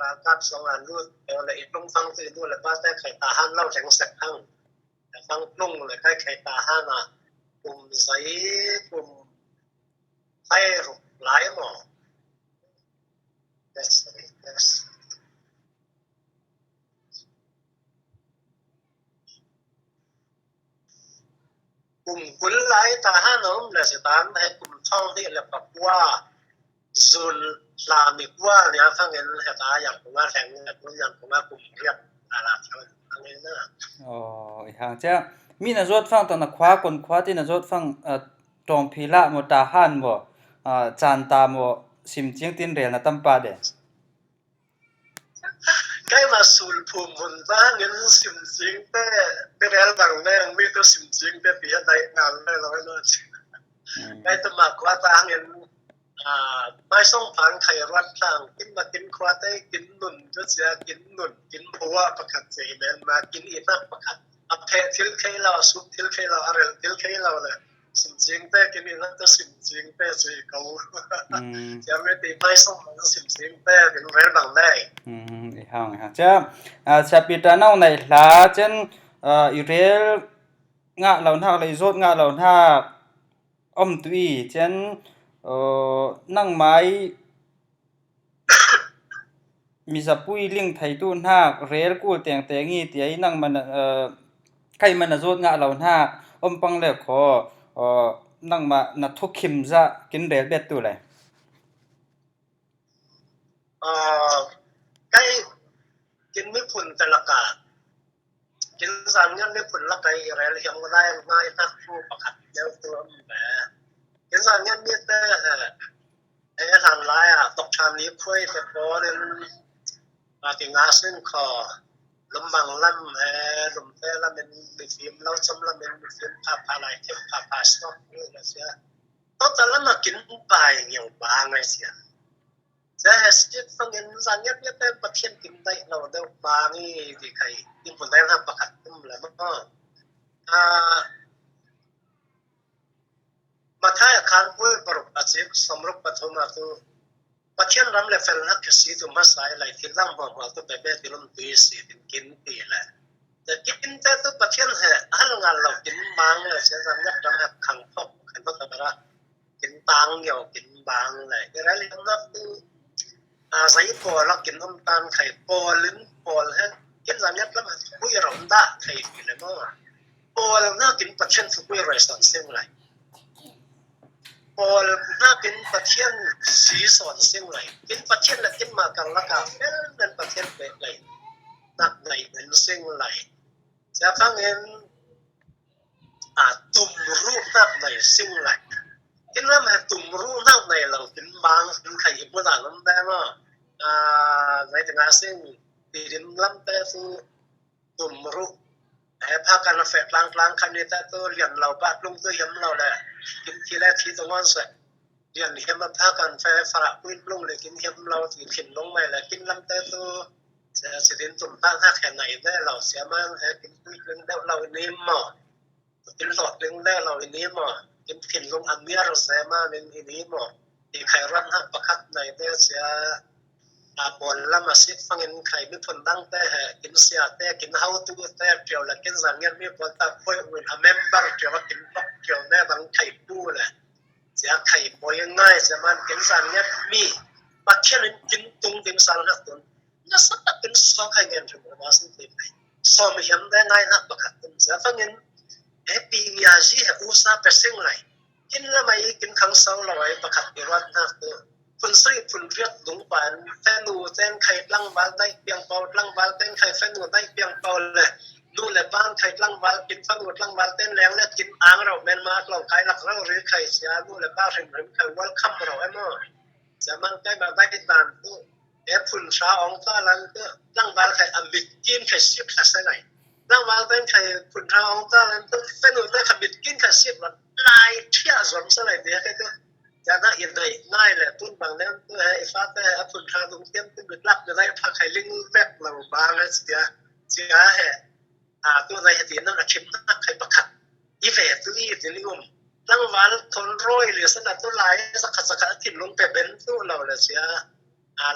ราคาสองอันรู้เลยอีกลงฟังตื่นดูเลยป้าแต่ไข่ตาหันเล่าแข็งสักทั้งฟังลุ่งเลยก็ไข่ตาหันกลุ่มใสกลุ่มไทยหลายหมอ Yes yes กลุ่มคุณหลายตาหันน้องเลยสถานให้กลุ่มท่องที่เรียกว่าซุนลามิกว่าเนี่ยฟังเงินเหตุการณ์อย่างผมว่าแข่งอย่างผมว่ากลุ่มเรียกอะไรทั้งนี้นะอ๋ออีห่างจะมีนักรถฟังตอนนักขวาคนขวาที่นักรถฟังตรงพิละมตาหันบ่จานตามบ่ซิมเจียงตินเรียนนะตั้มปาเดใกล้มาสูลภูมิคนบ้านเงินสิมจริงแต่เป็นอะไรบางแม่ไม่ต้องสิมจริงแต่ปีอะไรงานได้ร้อยน้อยใกล้ตัวมากกว่าตาเงินไม่ส่งผ่านไขรัดทางกินมากินควาได้กินหนุนก็จะกินหนุนกินผัวประคัดเจแมนมากินอีนักประคัดอัพเพทิลเคเราสุบทิลเคเราอะไรทิลเคเราเลยสิมจริงแต่กินอีนักก็สิมจริงแต่สิเขาจะไม่ตีไม่ส่งมันสิมจริงแต่เป็นเรื่องบางได้อีห่างจะชาปิตาเน่าในหลาเจนอีเรลงะเหล่านักเลยรถงะเหล่านักอมตุยเจนนั่งไม้มีสับปุยเลี้ยงไทยตู้นักเรลกูเตียงงี้เตียนั่งมันใครมันรถงะเหล่านักอมปังเล็กขอนั่งมานักทุกขิมจะกินเรลเบ็ดตัวเลยใกล้กินไม่ผุนแต่ละกากินสารเงินไม่ผุนละไกอะไรเรียงได้ง่ายนักผู้ประคัดเดียวตัวแบบกิน cái rằng nhân biết cái thằng lái tộc tràm lý khuê thì có đến thì ngã sinh khò lấm bằng lâm lùm thế là mình phim lâu xong là mình phim phá lại thêm phá stop như là sẽ tốt lắm mà kín bài nhiều ba ngày xưa sẽ hết phong nhân rằng nhất biết tên bậc thiên kín đây là đâu ba nghi thì cái những phần đây là bậc hạt tâm là mất mà thay khán vui bậc ở trên sông rốc bậc thôn mà tu bậc thiên làm lệ phần là cái gì tu mà sai lại thì làm vào vào tu bề thì làm tùy sĩ thì kín tùy làแต่กินแต่ตัวประเทศเหรอฮัลงานเรากินบางเลยเสียสัญญาณแบบขังพกขันพกอะไรละกินตังเหี่ยวกินบางเลยอะไรเรื่องนั้นคือใส่ปอแล้วกินน้ำตาลไข่ปอลิ้นปอเลยกินสัญญาณแล้วมันคุยเราได้ไข่กินเลยมั้งปอแล้วน่ากินประเทศคุยอะไรสันเสียงไรปอแล้วน่ากินประเทศสีสอนเสียงไรกินประเทศแล้วกินมากันละกันเป็นประเทศเป็นไรนักไหนเป็นเสียงไรจะฟังเห็นตุ่มรูปนักไหนสิ่งไรกินแล้วมันตุ่มรูปนักไหนเรากินบางกินไข่พวกนั้นล้ำแต่เนาะในถึงอาสิ่งที่ดินล้ำแต่คือตุ่มรูปพากันแฝงกลางคันนี้แต่ตัวเรียนเราบ้านลุงตัวเยี่ยมเราแหละกินทีแรกที่ตรงนั้นเสร็จเรียนเห็นมาพากันแฝงฝรั่งวิ่งลุงเลยกินเห็นเราที่ขินลงไปเลยกินล้ำแต่ตัวจะดินตุ่มตั้งหักแค่ไหนได้เราเสียมั่งกินคุยเรื่องได้เราเนี้ยหมอกินหลอดเรื่องได้เราเนี้ยหมอกินผินลงอันเนี้ยเราเสียมาเรื่องนี้หมอที่ใครรันหักประคับไหนได้เสียบอลละมาสิฟังเงินใครไม่พ้นดังแต่กินเสียแต่กินเฮาตัวแต่เดียวละกินสังเงินไม่พ้นตาป่วยอุ่นอเมมบังเดียวว่ากินปักเดียวแม่บังไข่ปูแหละเสียไข่ป่วยง่ายเสียมันกินสังเงินมีปัจเจกกินตุงกินสังหักตุนน่าสักเป็นสองให้เงินถึงมาสิ่งที่ไหนสอบไม่เห็นได้ง่ายนักประคับตุนเสียฟังเงินปีนี้อาจีอุตสาห์เป็นสิ่งไรกินแล้วไม่กินครั้งสองเราไว้ประคับอีรัตนักตัวคนใส่คนเรียกดุงปานแฟนนูเต้นไข่ลังบาลได้เพียงเปล่าลังบาลเต้นไข่แฟนนูได้เพียงเปล่าเลยนู่นแหละบ้านไข่ลังบาลกินแฟนนูลังบาลเต้นแรงแล้วกินอ่างเราเมนมาเราไข่หลักเราหรือไข่เสียนู่นแหละบ้านถึงไข่วัลคัมเราไอ้มั่งจะมันได้มาได้ตานตัวฝุ่นชาองตาลังตัวลังบาลไข่อมิกินไข่สิบสักไหนลังบาลเต้นไข่ฝุ่นชาองตาลังตัวแฟนนูได้ขมิดกินไข่สิบวันลายเที่ยสมสลายเดียแค่ตัวจะน่าอินเลยง่ายเลยตุ้นบางนั้นตัวไอ้ฟ้าแต่ฝุ่นชาตรงเทียมตุ้นบิดลับจะได้พาไข่ลิงแวบเราบางแล้วเสียตัวในเหตุนั้นชิมนักไข่ประคัดอีเวทตัวอีติลิอุมลังวันทนร้อยหรือสนัดตัวหลายสักถิ่นลงไปเป็นตัวเราเลยเสีย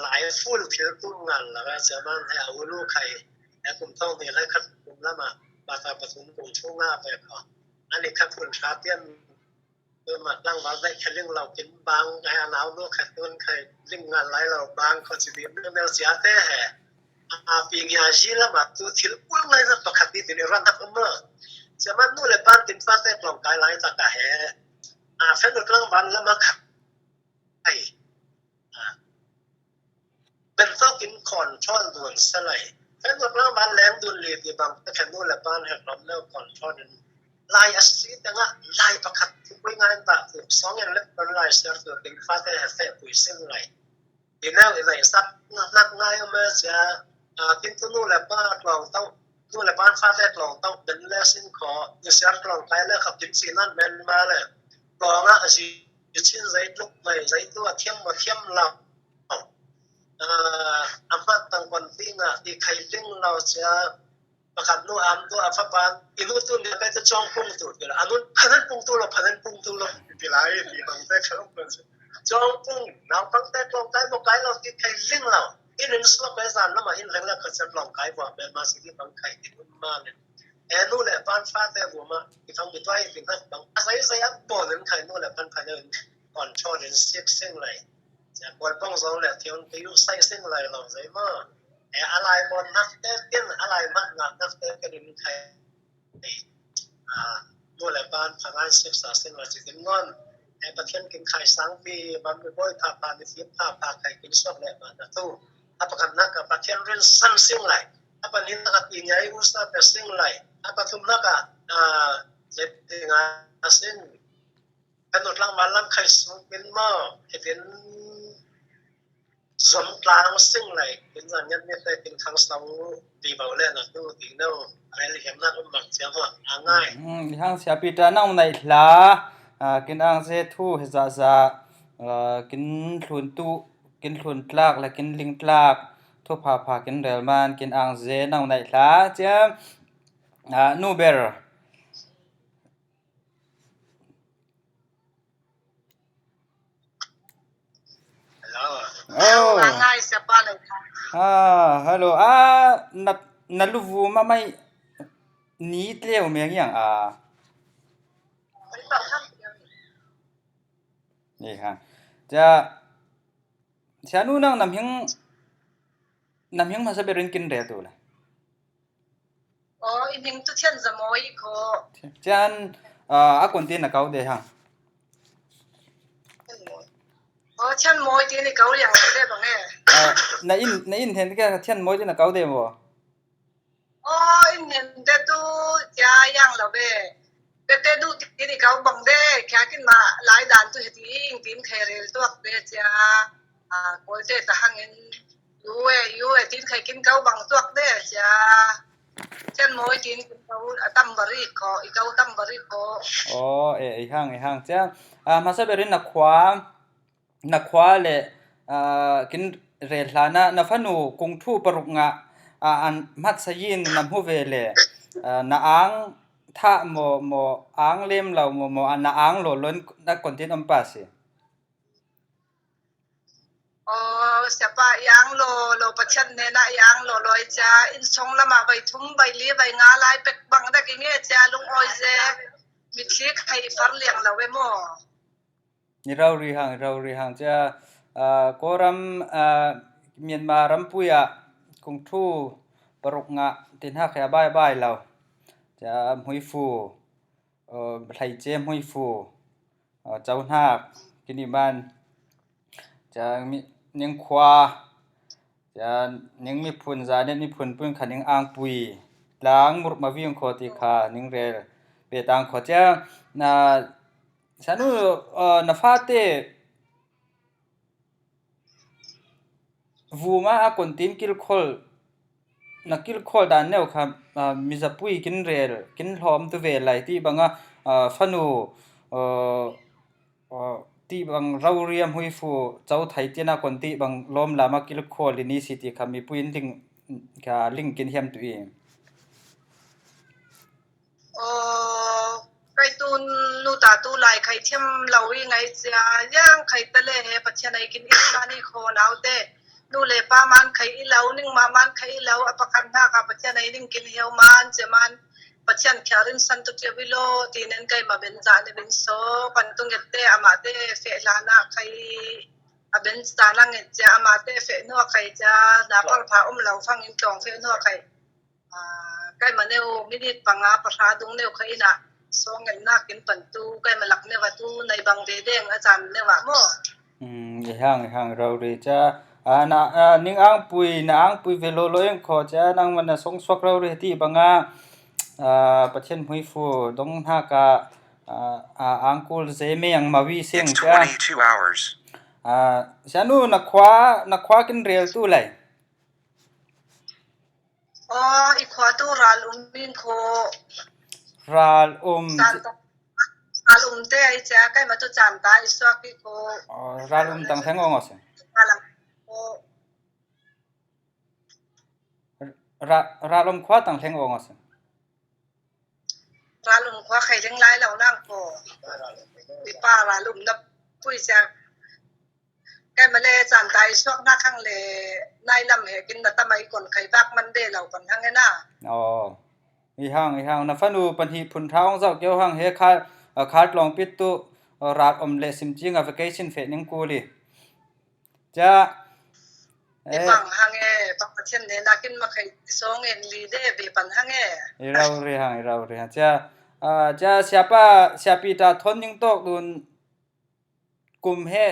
หลายฟูลที่ตุ้นงานแล้วเสียมันให้เอาลูกไข่แต่กลุ่มต้องมีอะไรครับกลุ่มละมาบาตาปฐุมกลุ่มช่วงหน้าไปก่อนอันนี้ครับฝุ่นชาเตี้ยนมาตั้งว่าได้แค่เรื่องเรากินบางไอ้หนาวนู้นแค่ต้นไข่เรื่องงานไรเราบางคนสิเดียเรื่องเดียวเสียแต่ปีนี้อาชีพละมาตัวที่ปุ่นเลยนะปกติที่นี่รันทับเมื่อจะมันนู่นเลยบ้านติดฟ้าแต่กล่องกายไรจากกะแห่แฟนกลางวันละมาขับไอเป็นต้องกินขอนช่อนด่วนสลายแฟนกลางวันแรงดุลลีที่บางแต่แค่นู่นเลยบ้านแห่งล้อมเล่าก่อนช่อนนั้นลายอาชีพแต่ละลายประคับทุกงานต่างๆสองอย่างเล็กเป็นลายเสือตัวเป็นฟ้าแต่แท้ปุ๋ยเส้นไรทีนี้อะไรสักนักง่ายมาเสียทิ้งตัวนู่นแหละบ้านกล่องต้องนู่นแหละบ้านฟ้าแต่กล่องต้องเป็นเลือดสิ้นคอเสียกล่องไปแล้วขับทิ้งสีนั่นเป็นมาเลยกล่องอ่ะอาชีพชิ้นใจลุกไปใจตัวเทียมมาเทียมเราอามาตั้งคนที่น่ะที่ใครลิงเราเสียประคับนู่นตัวอัฟบานอินู่นตัวเนี่ยก็จะจ้องพุ่งตัวเดียวอันนู้นพันพุ่งตัวเราพันพุ่งตัวเราที่ไรที่บางแต่เขาเป็นจ้องพุ่งเราบางแต่กลองไก่บอกไก่เราที่ใครลิงเราอินสล็อกไปสั่นแล้วมาอินเรื่องแล้วก็จะกลองไก่บอกเป็นมาสิ่งที่บางไก่ที่มันมาเนี่ยนู่นแหละบ้านฟ้าแต่หัวมาที่ฟังบิดไว้ถึงนั้นบางอาศัยอัพบอลนั้นไข่นู่นแหละพันพันเนี่ยก่อนช่อเนี่ยเสียกเส้นไรจากบอลป้องสองแหละที่มันไปยุ่งใส่เส้นไรเราใจมากอะไรบนนักเตะเต้นอะไรมากนักเตะก็ดึงไทยนู่นแหละบ้านพนักศึกษาเส้นว่าจะเป็นงอนประเทศกินไข่สังปีมันไม่บ่อยถ้าปานที่ภาพไข่กินสดเลยมันตู้ถ้าประกันนักประเทศเรื่องสั้นเสียงไหลถ้าประเทศนักปีใหญ่อุตสาหเป็นเสียงไหลถ้าประทุมนักจะเป็นงานเส้นไ อันนู้นลังมาลังใครสูงเป็นหม้อเป็นสมกลางซึ่งไหลเป็นสัญญาณเนี่ยเป็นทางเสาตีเบาเล่นนะตู้ตีโน่อะไรเห็นนั่นมันเสียหัวง่าย hang sia pi ta nau nai hla kin ang se thu he za za kin thlun tu kin thlun tlak la kin ling tlak thu pha pha kin rel man kin ang ze nau nai hla cha nu ber hello oh ngay sa palay ka hello na lu vu ma mai ni tleu me ngiangนี่ฮะจะฉันนู่นนั่งน้ำหิงมาซะเบรินกินเรตัวละ oh ining tu chen za moi ko ฉันคนที่นักเขาเดียฮะ oh chen moi ti ni kau liang de bang e ในอินเทนที่แกเช่นมวยที่นักเขาเดียบ่ oh in nen de tu ja yang la be te du ti ni kau bang de kya kin ma lai dan tu heti ing tin khairel tu ak de ja ko te ta hangin yu e tin khai kin kau bang tu ak de ja chen moi tin kau tam bari ko I kau tam bari ko อ๋อไอ้ห้างจะมาซะเบรินนักขวาเลยกินเรลานะฟันูกงทูปรุกงะอันมัดสยินนำหัวเวเลยนาอังถ้าโมอังเล่มเราโมอันนาอังโหลล้นนักคนที่อัมปัส oh siapa yang lo pachan ne na yang lo loi cha in song lama bai thum bai li bai nga lai pek bang da ki nge cha lung oi je mi thi khai far liang la we mo นี่เราเรียงจะก็รำเมียนมารำปุยะคงทูปรกงะตินหักแค่บ่ายเราจะมวยฟูไหลเจมวยฟูเจ้าหักกินบ้านจะมีเนียงควาจะเนียงมีพุนจาเนี่ยมีพุนปืนขันเนียงอ่างปุยล้างมุดมาวิ่งโคติขาเนียงเรลเปตังขอจะฉันน่ะฟาเตวูมาคนทีมกิลคอลนักกิลคอลด้านเนี่ยครับมีจะปุยกินเรลกินหอมตัวเวลไหลที่บางฟันูที่บางเราเรียมหุยฟูเจ้าไทยที่น่าคนที่บางล้อมลามากิลคอลลินีสิที่ครับมีปุยลิงลิงกินเฮียมตัวเอง oh kai tun lu ta tu lai khai them lo wi ngai cha yang khai ta le he pachan ai kin islani kho nau te nu le pa man khai I lo ning ma man khai I lo apakan na ka pachan ai ning kin heu man che man pachan kharin san tu che bilo tinen kai ma ben za ne ben so pan tung ette ama te fe la na khai aben sa lang e cha ama te fe no khai cha na par pha lo phang in tong fe no khai kai ma neu minute panga pasha dung neu khai na song en na kin pan tu kai ma lak ne wa tu nai bang de deng a chan ne wa mo hangเราเรจะนะนิ่งอ่างปุยเวโลโลเองขอจะนั่งมันสงสวกเราเรที่บางประเทศหุยฟูดงหากาอังกูลเซเมียงมาวิเสียงจะฉันนักขวากินเรียลตู้เลยอีขวาtu ral min kho ราลral te ai cha kai ma tu chan ta I swak ki kho ราลตั้งแทงองอส alam ko ราลขวาตั้งแทงองอส ral khwa khai deng lai lo nang ko I pa ral na pui cha kai ma le chan ta I swak na khang le nai lam he kin na tamai kon khai bak man de lo kon hang na อ๋ออีห้างนะฟันูปันทีพุนท้องเจ้าเกี่ยวห้างเฮคาดลองปิดตุราดอมเลซิมจิงอ vacation เฟนิงกูลีจะปังฮังเอปังประเทศเนี่ยนักกินมาใครสองเงินลีเดเบปันฮังเอเราเรียงจะsiapa ta thon ning tok dun kum he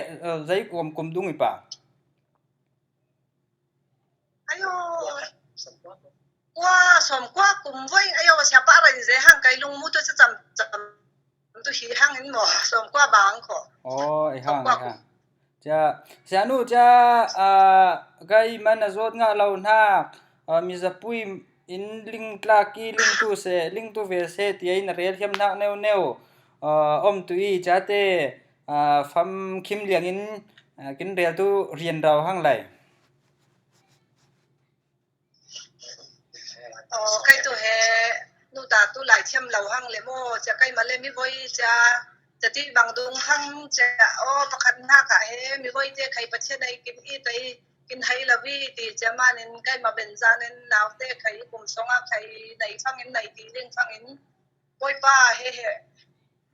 zai kum dung ipa อายุว่าสมกว่ากุมไว้อายุว่าเสียปะอะไรเสียห่างไกลลุงมุดจะจำ tu hi hang in mo som kwa bang ko ai hang cha sianu cha gai man azot nga lo na mi zapui in ling tla ki ling tu se ling tu ve se ti in rel hiam na neu om tu i cha te fam khim liang in kin rel tu rian rau hang lai kai tu he nu ta tu lai thiam lo hang le mo cha kai ma le mi voi cha ti bang dung hang cha pakhat na ka he mi voi te khai pache dai kin I tai kin hai la vi ti cha man in kai ma ben jan in naw te khai kum songa khai dai phang in nai ti ling phang in poi pa he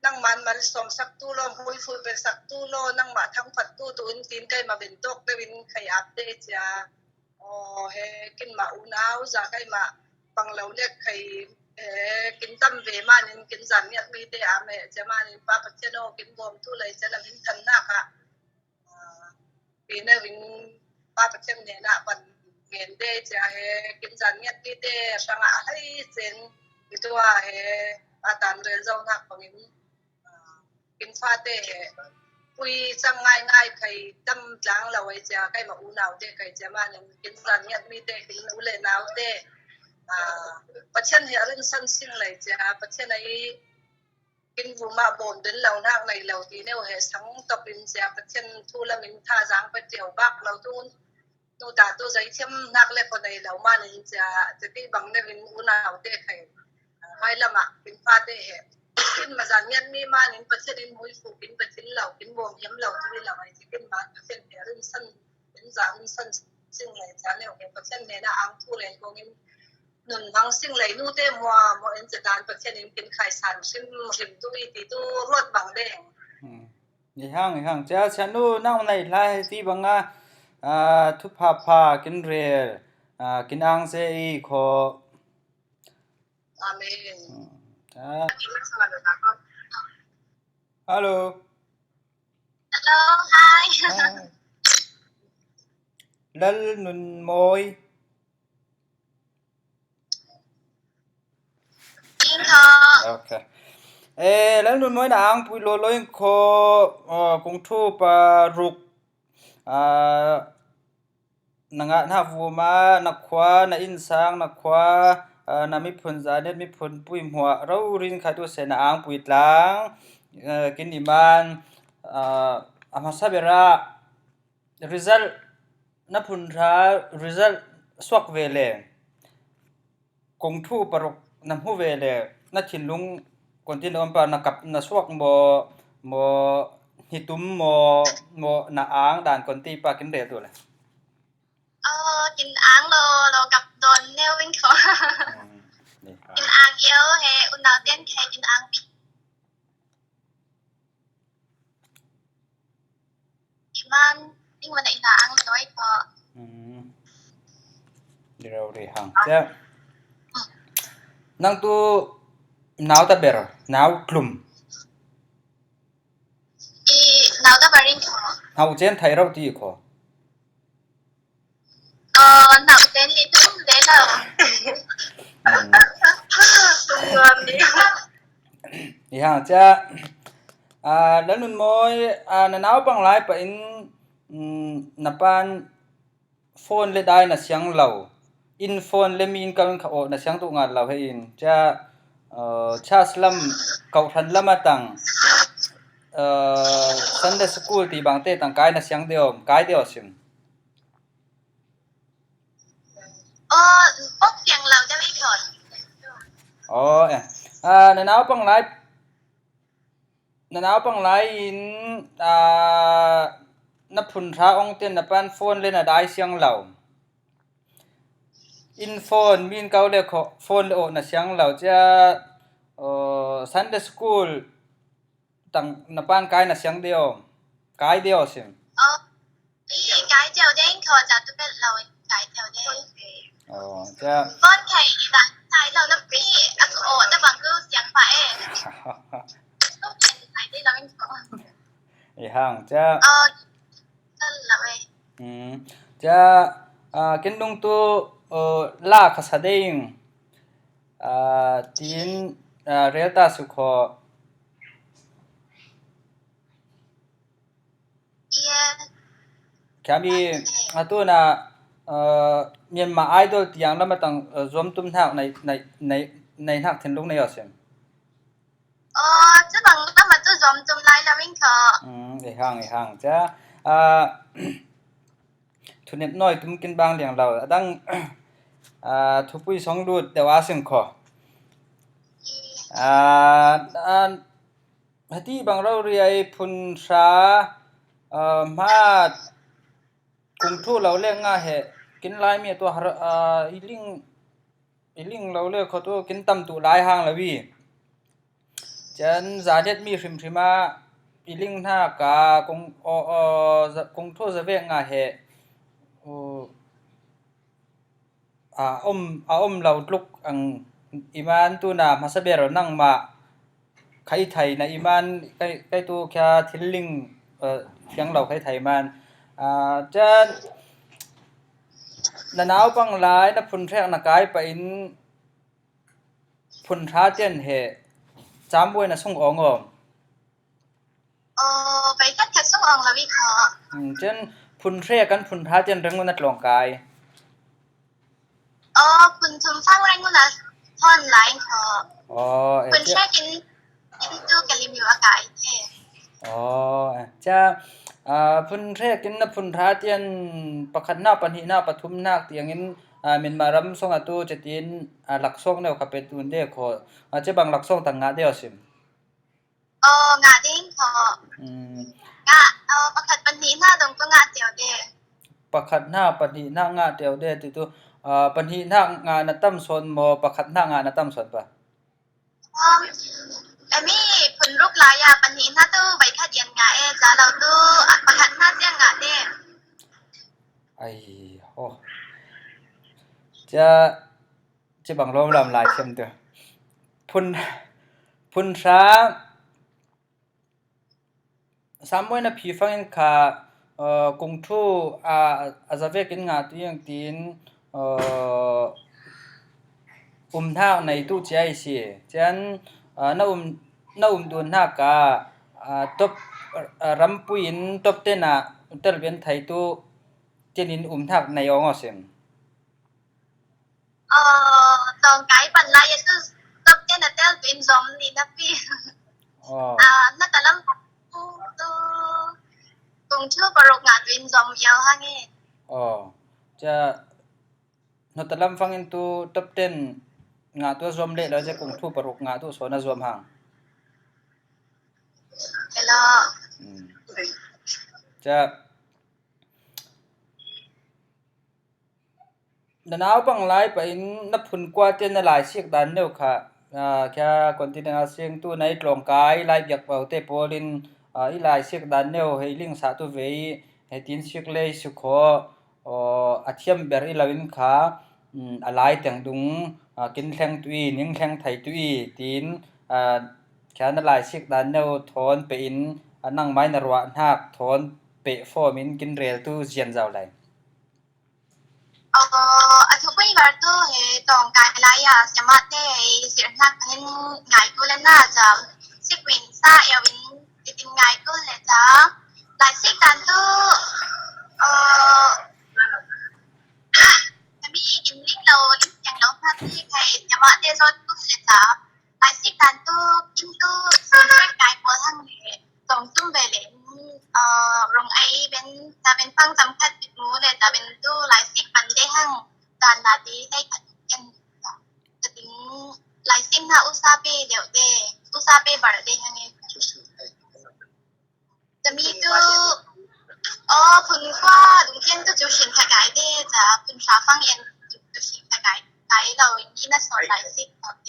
nang man mal som sak tu lo hui fu be sak tu lo nang ma thang phat tu tu in tin kai ma ben tok te win khai update cha he kin ma u naw za kai ma pang lo le khai kin tam ve man in kin zan nyak mi te a me cha man in pa pa cheno kin bom tu lai cha lam in than na ka pi ne win pa pa chen ne na pan men de cha he kin zan nyak mi te sang a hai chen mi tu a he a tan re zo na pang in kin fa te pui chang ngai khai tam tlang lo ai cha kai ma u naw te kai cha man in kin zan nyak mi te kin u le naw te pachen he alin san sing lai cha pachen ai kin vu ma bom den lo nak nei lo ti ne he sang top in cha pachen thu la min tha jang pa teu bak lo tu tu ta tu zai chem nak le ko nei lo ma nin cha ti bang ne win u naw te khai hai lama kin fa te he kin ma zan yan mi ma nin pachen in hui fu kin pachen lo kin bom yam lo tu la mai kin ma pachen he alin san in jang san sing lai cha ne he pachen ne na ang thu le ko ngin nun hang sing lai nu te mo in dan pachen in kin khai san sim rim tu I ti tu ruat bang deng ni hang cha chanu nau nei lai ti banga thu pha kin rel kin ang se I kho amen hello hi lal nun moi okay lal nun moi na ang pui lo loin kho kung thu pa ruk nanga na vu ma na khwa na in sang na khwa na mi phun za net mi phun pui hwa ro rin kha tu se na ang pui tlang kin iman ama sabera result na phun ra result swak vele kong thu parok na hu vele na thinlung kontin on pa na kap na swak mo hitum mo na ang dan konti pa kin re tu le kin ang lo gặp don neo win ko kin ang yêu he unao ten he kin ang iman ting mana ina ang noi ko dirau re hang cha nang tu nau ta ber nau klum nau ta baring ko nau chen thai rau ti ko nau ten li tung le lo tung ngon ni hang cha lan nun moi na nau pang lai pa in na pan phone le dai na siang lau in phone le min ka kha o na siang tu nga lau he in cha cha slam kau than lama tang Sunday school ti bang te tang kai na siang deom kai deo sim ốc tiếng lau da wi thot na nau pang lai in na phun tha ong ten na pan phone le na dai siang lau in phone min kau le kho phone le o na siang lau cha Sunday school tang na pan kai na siang deo kai deo sim cái chèo đen kho za tu bet lau cái chèo đen cha con thầy đã thầy lau nó pi as o ta bang ku siang pa thầy đi lau in ko hang cha lau cha kin dung tu la kha sa deing tin relta su kho แค่มีตัวน่ะเมียนมาไอดอลที่ยังแล้วมาตั้งรวมตุ้มทักในทักถึงลุงในออเสียมจะบังแล้วมาตู้จอมจุ่มไล่แล้ววิ่งเถอะไอ้ห่างจ้ะทุนเน็ตน้อยตุ้มกินบางเลี้ยงเราดังทุบปุ้ยสองรูดแต่ว่าเสียงคอที่บางเราเรียพุนชามากุงทูเราเลี้ยงง่ายเหกินลายมีตัวอีลิงเราเลี้ยงเขาตัวกินตำตุลายห่างละวีจันจาเด็ดมีริมมาอีลิงท่ากากงกงทูจะเวงง่ายเหอมเราลุกอังอิมานตัวน่ะมาสเบรนั่งมาใครไทยนะอิมานใครตัวแค่ทิลลิงยังเราใครไทยมันจะหนาวปังหลายนะพุ่นแรกนะกายไปอินพุ่นท้าเจนเหจามวยนะส่งอองไปคัดแค่ส่งอองแล้ววิ่งเถอะเจนพุ่นแรกกันพุ่นท้าเจนเรื่องมันนัดลองกายคุณทุมฟังแรงกูนะทอนไลน์ค่ะคุณแช่กินตู้กับรีวิวอากาศเท่จะพุ่นแรกกินนะพุ่นท้าเตียนประคันหน้าปันหินาปทุมนาเตียงอินมินมารำส่งตัวจะตีนหลักส่งเนี่ยขับไปตุนเดียขอจะบางหลักส่งต่างงาเดียวสิงาดิ้งค่ะงาประคันปันหินาตรงก็งาเดียวเดียประคันหน้าปันหินางาเดียวเดียติดตัวปัญหาหงานตั้มสนโมประคัดหน้างานตั้มสนปะมีผลรูปลายปัญหาตู้ใบขัดยันงาจะเราตู้ประคัดหน้าเสียงงาเด้โอ้จะบังลมลำลายเช่นเดียวพุนช้าสามวันนะพี่ฟังค่ะกงทูจะเวกินงาตัวอย่างตีนท่าในตู้ใจเสียฉะนั้นน้าดูหน้ากาตบรำปุยนตบเต้นเตลเบียนไทยตู้เจนินท่าในองค์เสียงตองไก่ปันไลยันตบเต้นเตลเป็นซอมนี่นะพี่น่าจะล้ำตู้ตรงชื่อประโลกงานเป็นซอมยาวฮะเงี้ยจะนัตลัมฟังอินตูตับเต้นงาตัวซอมเล่แล้วจะคงทูปรกงาตัวโซนซอมห่างจะหนาวปังหลายไปนับพุ่นกว่าเต้นหลายเสียกดันเดียวค่ะแค่คนที่นั่งเสียงตู้ในตรงกายลายเบียกเบาเตปอลินอีหลายเสียกดันเดียวให้ลิงสาตัวเวให้ตินเสียกเลยสุขอาเทียมเบริลาวินขาอะไรแต่งดุงกินแข่งตุยนิ่งแข่งไทยตุยตีนแค่นั้นหลายเสียกดันเดียวทอนไปอินนั่งไม้นรวะหักทอนเปะฟอมินกินเรลตู้เจียนเจ้าไรทุกวันตู้เฮตองกายไลสมาร์ทเต้เสียงหักเห็นไงกูเล่นน่าจะสิบวินซ่าเอวินติดไงกูเลยจ้าหลายสิกันตู้มีกินลิงเราอย่างเราพัดที่ใครจะมาเตะรถตู้เสียจ้าหลายสิกันตู้กินตู้ซื้อแค่ไก่พอทั้งเลยตรงตู้เบลล์โรงไอเป็นจะเป็นฟังจำกัดปิดมูเลยจะเป็นตู้หลายสิบปันได้ห้างจานนาดีได้ขัดกันจะถึงหลายสิบนะอุตสาห์เปเดี๋ยวเดอุตสาห์เปบาร์ได้ยังไงจะมีตู้พุ่นว่าลุงเทียนตู้จูชินขายได้จะพุ่นชาฟังเย็นจูชินขายไกเราอีน่าสนหลายสิบต่อเด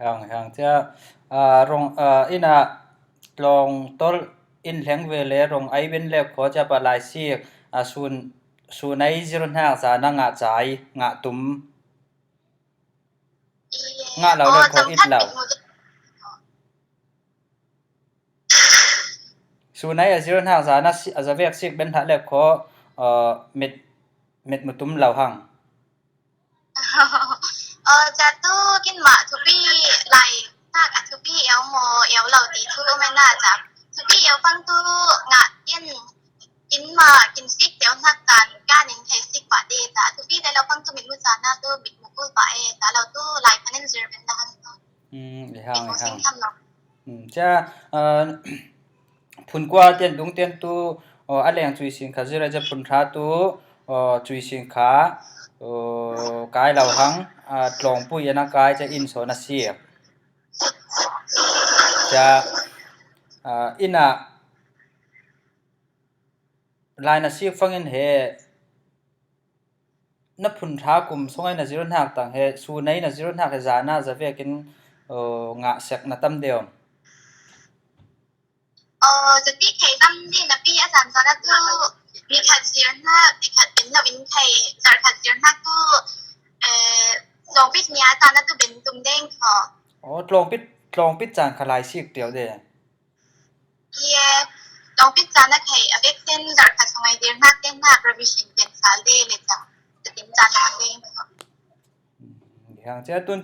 ห่างจะโรงอิน่ะลองต้นอินแหงเวเลรงไอเป็นเล็กขอจะปลายเสียกส่วนในจิรุนหาสานางาใจงาตุ่มงาเราเล็กขออินเราส่วนในจิรุนหาสานาจะเวกเสียกเป็นทะเล็กขอเม็ดมุตุ่มเราห่างจะตู้กินหมาทุบี้ไหลถ้าทุบี้เอลโมเอลเราดีทุไม่น่าจะ ทุกที่เอาฟังตู้งะเย็นกินมากินซิกเดี๋ยวนักการก้านินไทยซิกบาเดจ้ะทุกที่ได้เราฟังตู้มิดมุจานาตู้บิดมุกุบาเอจ้ะเราตู้ไลฟ์พันธุ์เซอร์เป็นดังตู้อีบิดมุสิงทำเนาะจะพุ่นกว่าเตียนดงเตียนตู้อะไรอย่างจุยสิงขาจะเราจะพุ่นท้าตู้จุยสิงขากายเราหังตลองปุยนะกายจะอินโซนัสเซียจะอินะลายนัสเซียฟังอินเฮนับพุ่นท้ากุมส่งให้นัสซิรุนหักต่างเฮสูในนัสซิรุนหักจานาจะเวกินงะเสกนัตตั้มเดียวจะที่ใครตั้มดีนะพี่อาจารย์สอนตู้มีขัดเสียงหน้ามีขัดเป็นนักวินไทยสารขัดเสียงหน้าตู้ลองพิจารณาอาจารย์ตู้เป็นตุ้มเด้งขอลองปิดจานขลายซีกเดียวเด้ลองพิจารณาใครเอาเวกเส้นสารขัดสมัยเดียนหน้าเต้นหน้า revision เป็นสายเด้เลยจ้ะจะเป็นจานทางเด้งขออย่างเช่นตุน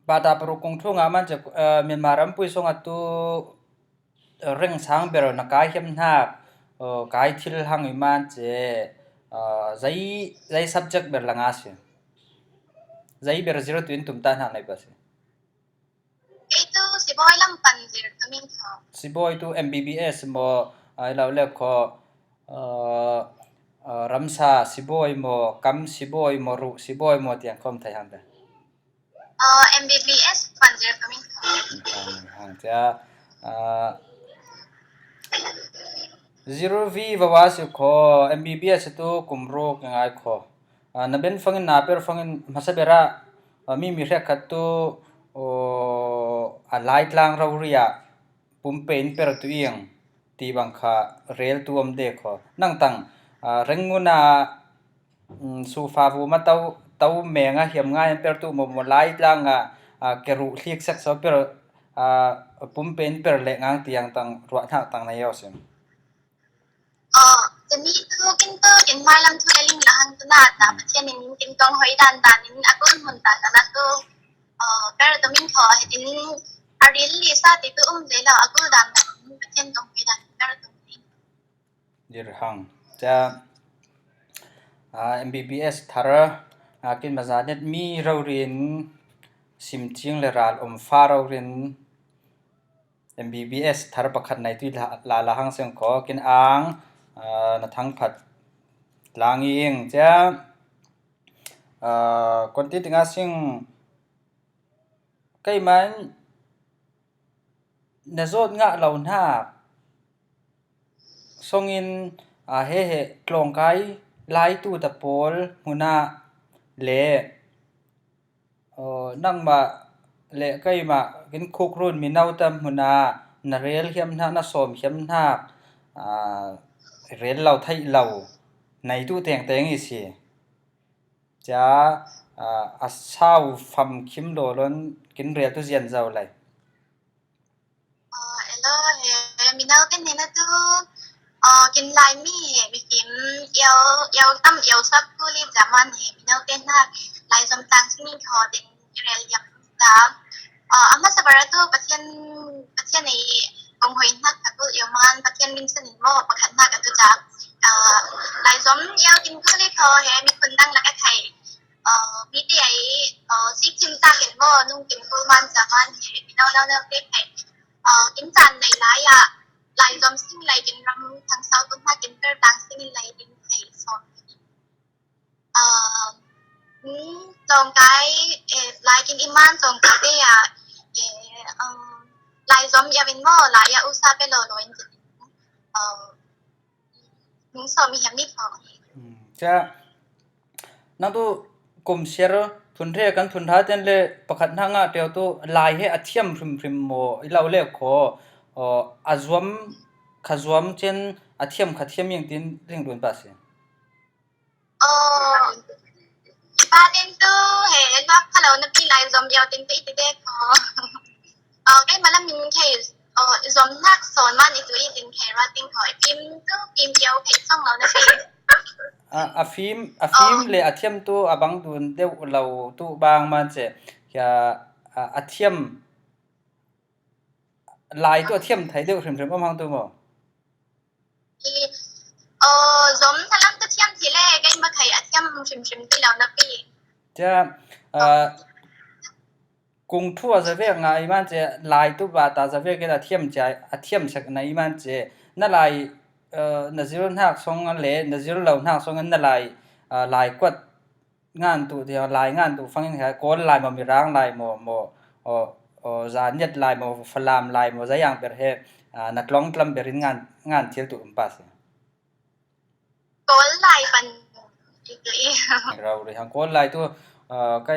pada perukung tu ngaman je Myanmar pui song atu reng sang bero na kai hem na kai thil hang iman je zai subject ber langa se zai ber 0 twin tum tan hang nai ba se itu si boy lampan zir tumin ko si boy tu MBBS mo ai lau le ko ramsa si boy mo kam si boy mo ru si boy mo tiang khom thai hang da MBBS panjir kami ja 0V vawasi kho MBBS tu kumro ngai kho na ben fangin na per fangin masabera mi rekhat tu a light lang rawria pumpen per tu yang ti bangkha rel tu om de kho nang tang renguna su fa vu ma tau menga hiam ngai per tu mo light lang keru hliek sak so per pumpen per le ngang tiang tang ruwa tha tang na yo simจะมีตู้กินตู้กินไม้ลำทุเรลิงละหังตุนาตาประเทศนี้กินกองหอยดานนี้อากุนหุ่นตานะตู้ก็จะมีขอให้ดินอาริลลิซาติตู้เลยละอากุนดานประเทศกองหอยดานก็จะมียิรหังจะ MBBS ทาระกินมาจาnet mi rawrin sim ching le ral fa rawrin MBBS ทาระpakhat nai tu la hang seng kho kin ang na thang phat langing cha konti tinga sing kai man na zot nga lo na songin he tlong kai lai tu ta pol huna le nang ma le kai ma kin khuk run mi nau tam huna na rel hiam na na som hiam na rel lau thai lau nai tu teng teng i si cha a sau pham khim lo lon kin rel tu zian zau lai hello he mi nau ten na tuกินลายมีกินเยาตั้มเยาซับกุลีจามันเห็นเอาเต้นนักลายสมตังซึ่งมีขอเด่นเรียลยับตามอามาสบาร์ตัวประเทศในกองหอยนักกับกุยมันประเทศมินสนิมโมประคันนักกับตัวจับลายสมเยากินกุลีขอเห็นมีคนนั่งแล้วก็ไข่มีที่ไอ้ซิกชิมตาเห็นโมนุ่งกินกุมันจามันเห็นเอาเนื้อเต้นไข่กินจานในหลายอ่ะลายจอมสิ่งลายกินรำทางเซาตุ้มมากินเกอร์ดังสิ่งลายดิ้งไข่สอนจงไกลายกินอิมานจงกาเบียลายจอมยาวินโมลายยาอุซาเปโลโนอินจิมึงสอนมีแฮมนี่ของจะนั่นตัวกลมเชียร์ทุนเรียกันทุนท้าเต้นเลยประคันทางอ่ะเดียวตัวลายให้อัดเทียมพริมโมเราเล่ขออาจวมขจวมเช่นอาเทียมขเทียมยังตินเรื่องโดนปัสเนี่ยป้าเต้นตู้เห็นว่าถ้าเรานับที่ไลน์จอมยาวเต้นตู้อีกเด็กใกล้มาแล้วมีแค่จอมนักสอนมันอีกตัวอีกเป็นแค่ว่าติ้งหอยพิมตู้พิมเดียวเพจช่องเรานะพี่อาฟิมเลยอาเทียมตู้อาบังดุนเดี๋ยวเราตู้บางมันจะอาเทียม ลายตัวเทียมไทยเดียวเฉยๆประมาณตัวบ่ giống thằng lắm tôi xem chỉ là cái mà thầy xem chìm tôi làm nó bị จะกรุงทั่วจะเวียงไงมันจะลายตัวบาตาจะเวียงก็เทียมใจเทียมสักไหนมันจะนั่นลายนจิรนักส่งอันเล่นจิรเหล่านักส่งอันนั่นลายกวดงานตัวเดียวลายงานตัวฟังยังไงก้นลายมันมีร่างลายจานยัดลายมันฟลามลายมันจะยังเป็นเหตุนักร้องกลัมเป็นงานเที่ยวตัวปัส có lại phầnอีก เราเลยทางก้นลายตัวก็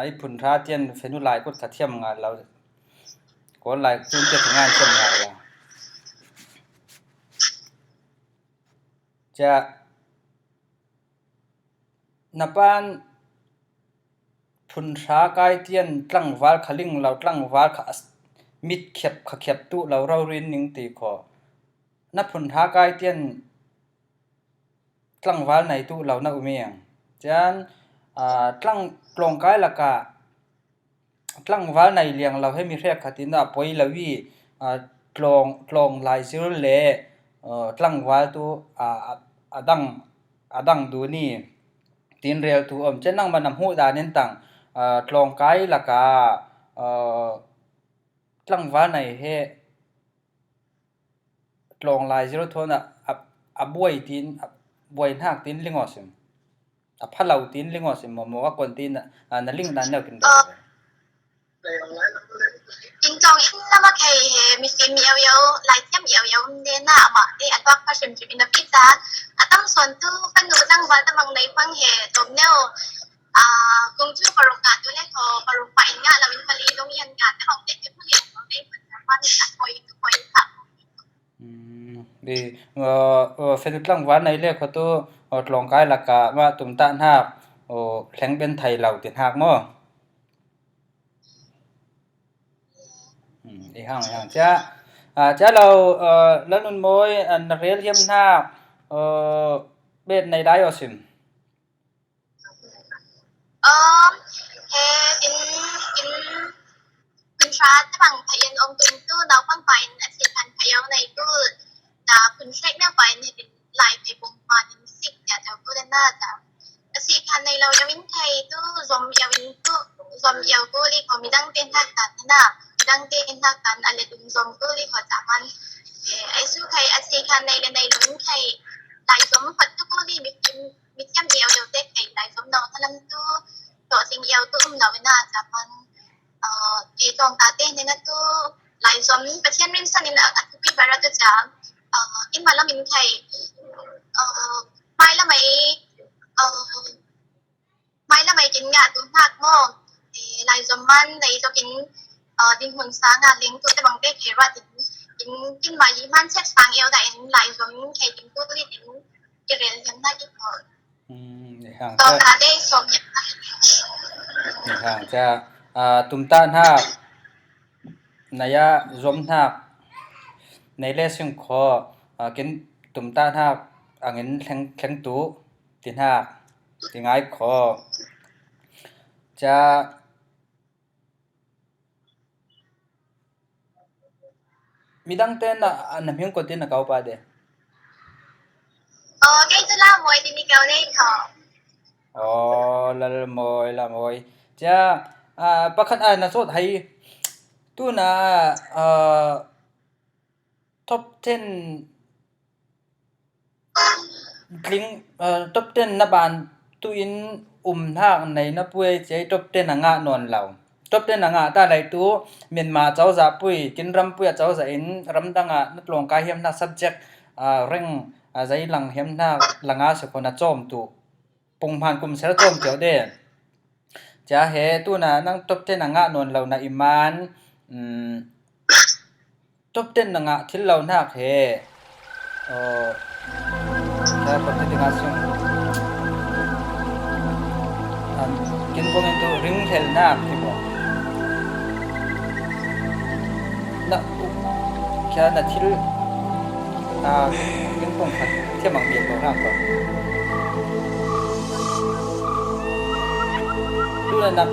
ไอ้ผุนราเทียนเฟนุลายก็เทียมงานเราก้นลายจุนเทียมงานเทียมงานเราจะนับวันผุนราไกเทียนตั้งวาลขลิงเราตั้งวาลขมิดเข็บตู้เราเรียนนิ่งตีขอนับผุนราไกเทียนตั้งวาลในตู้เรานักอุเมียงจันตั้งกลองไกละกะตั้งวาลในเลียงเราให้มีเรียกขัดินอ่ะปอยละวีกลองลายซิรุเล่ตั้งวาลตู้ดังดูนี่ตีนเรียวตู้จะนั่งมานำหูดานินตังกลองไกละกะตั้งวาลในให้กลองลายซิรุทนบวยตีนบวยหักตีนลิงอสิมพัดเหล่าตีนลิงอสิมมว่าคนตีนนั่นลิงนั่นเนี่ยกินได้จริงจังอินแล้วมาใครมีฟิล์มเยอะๆลายเทียมเยอะๆเด่นหน้ามาที่อันว่าเขาชิมอินดับพิซซ่าตั้งส่วนตู้ฟันหนูตั้งวันตั้งบางในฟังเหตุตรงเนี้ยกงชื่อปรุกาตัวแรกเขาปรุกไปงานเราเป็นผลิตตรงยันงานที่เราเด็กที่ผู้เรียนเราได้เหมือนกันว่าในการคอยค่ะดีเฟซตั้งวันในเรื่องเขาตัวลองกายหลักกะว่าตุ่มตาหักแข็งเป็นไทยเหล่าติดหักมั้งอีห่างจะเราแล้วนุ่นมวยอันเรียลเทียมหักเบ็ดในได้อสิมเฮอินทราจะบังพยัญองค์ตุนตู้เราฟังไปอันสิพันพยัญในตู้คุณเช็คเนี่ยไปเนี่ยลายไปบุ้งมาดินสิกเนี่ยจะก็ได้น่าจะสิพันในเราจะวิ่งไทยตู้ซอมยาวิ่งตู้ซอมยาวตู้รีพอมีดังเต้นทักกันนะดังเต้นทักกันอะไรดุมซอมตู้รีพอจะมันไอ้สู้ไทยสิพันในลุ้นไทยลายซอมพัดตู้รีมีเทียมเดียวเด็กไอ้ลายซอมเราทะลังตู้ตัวสิ่งเดียวตู้เราไม่น่าจะมันตีตรงตาเต้นในนั้นตู้ลายซอมประเทศริมสันนี่แหละอันที่บาราตุจามอินมาละมินไทยไม่ละไม่กินงาตุ้งหักหม้อลายจอมมันในจะกินดินหุ่นสางาเลี้ยงตัวแต่บางเด็กเห็นว่ากินมายี่มันเช็คสางเอวแต่ลายจอมไข่กินตัวที่กินกิเรียนยังได้กินพอตอนนั้นได้สมอย่างนี่ห่างจะตุ่มตาหักนายจอมหักในเลสยังขอกินตุ่มตาหักเงินแข็งตู้ตินหักติงไอ้ขอจะมีดังเต้นน้ำเพียงคนเต้นนักเอาไปเด้แกจะเล่ามวยที่มีเกาเล่นค่ะละมวยจะประคันน่ะสดให้ตู้น่ะท็อป10ลิงtop 10นะบานตุอินทางในนะปุ้ยใจtop 10งะนอนเหล่าtop 10งะตาไหลตู้เมียนมาเจ้าจะปุ้ยกินรำปุ้ยเจ้าจะอินรำดังนักลงกายเฮียมนะ subject เร่งใจหลังเฮียมนะหลังสุคนนะจอมตู้ปงผ่านกลุ่มเสระจอมเกี่ยวเด้จะเฮตู้น่ะนั่งtop 10งะนอนเหล่านะอิมานtop 10งะที่เรานักเฮseperti dengan kinpong itu ring hel na tipo na kaya na til kinpong khat tiamang biak lo na ko tu na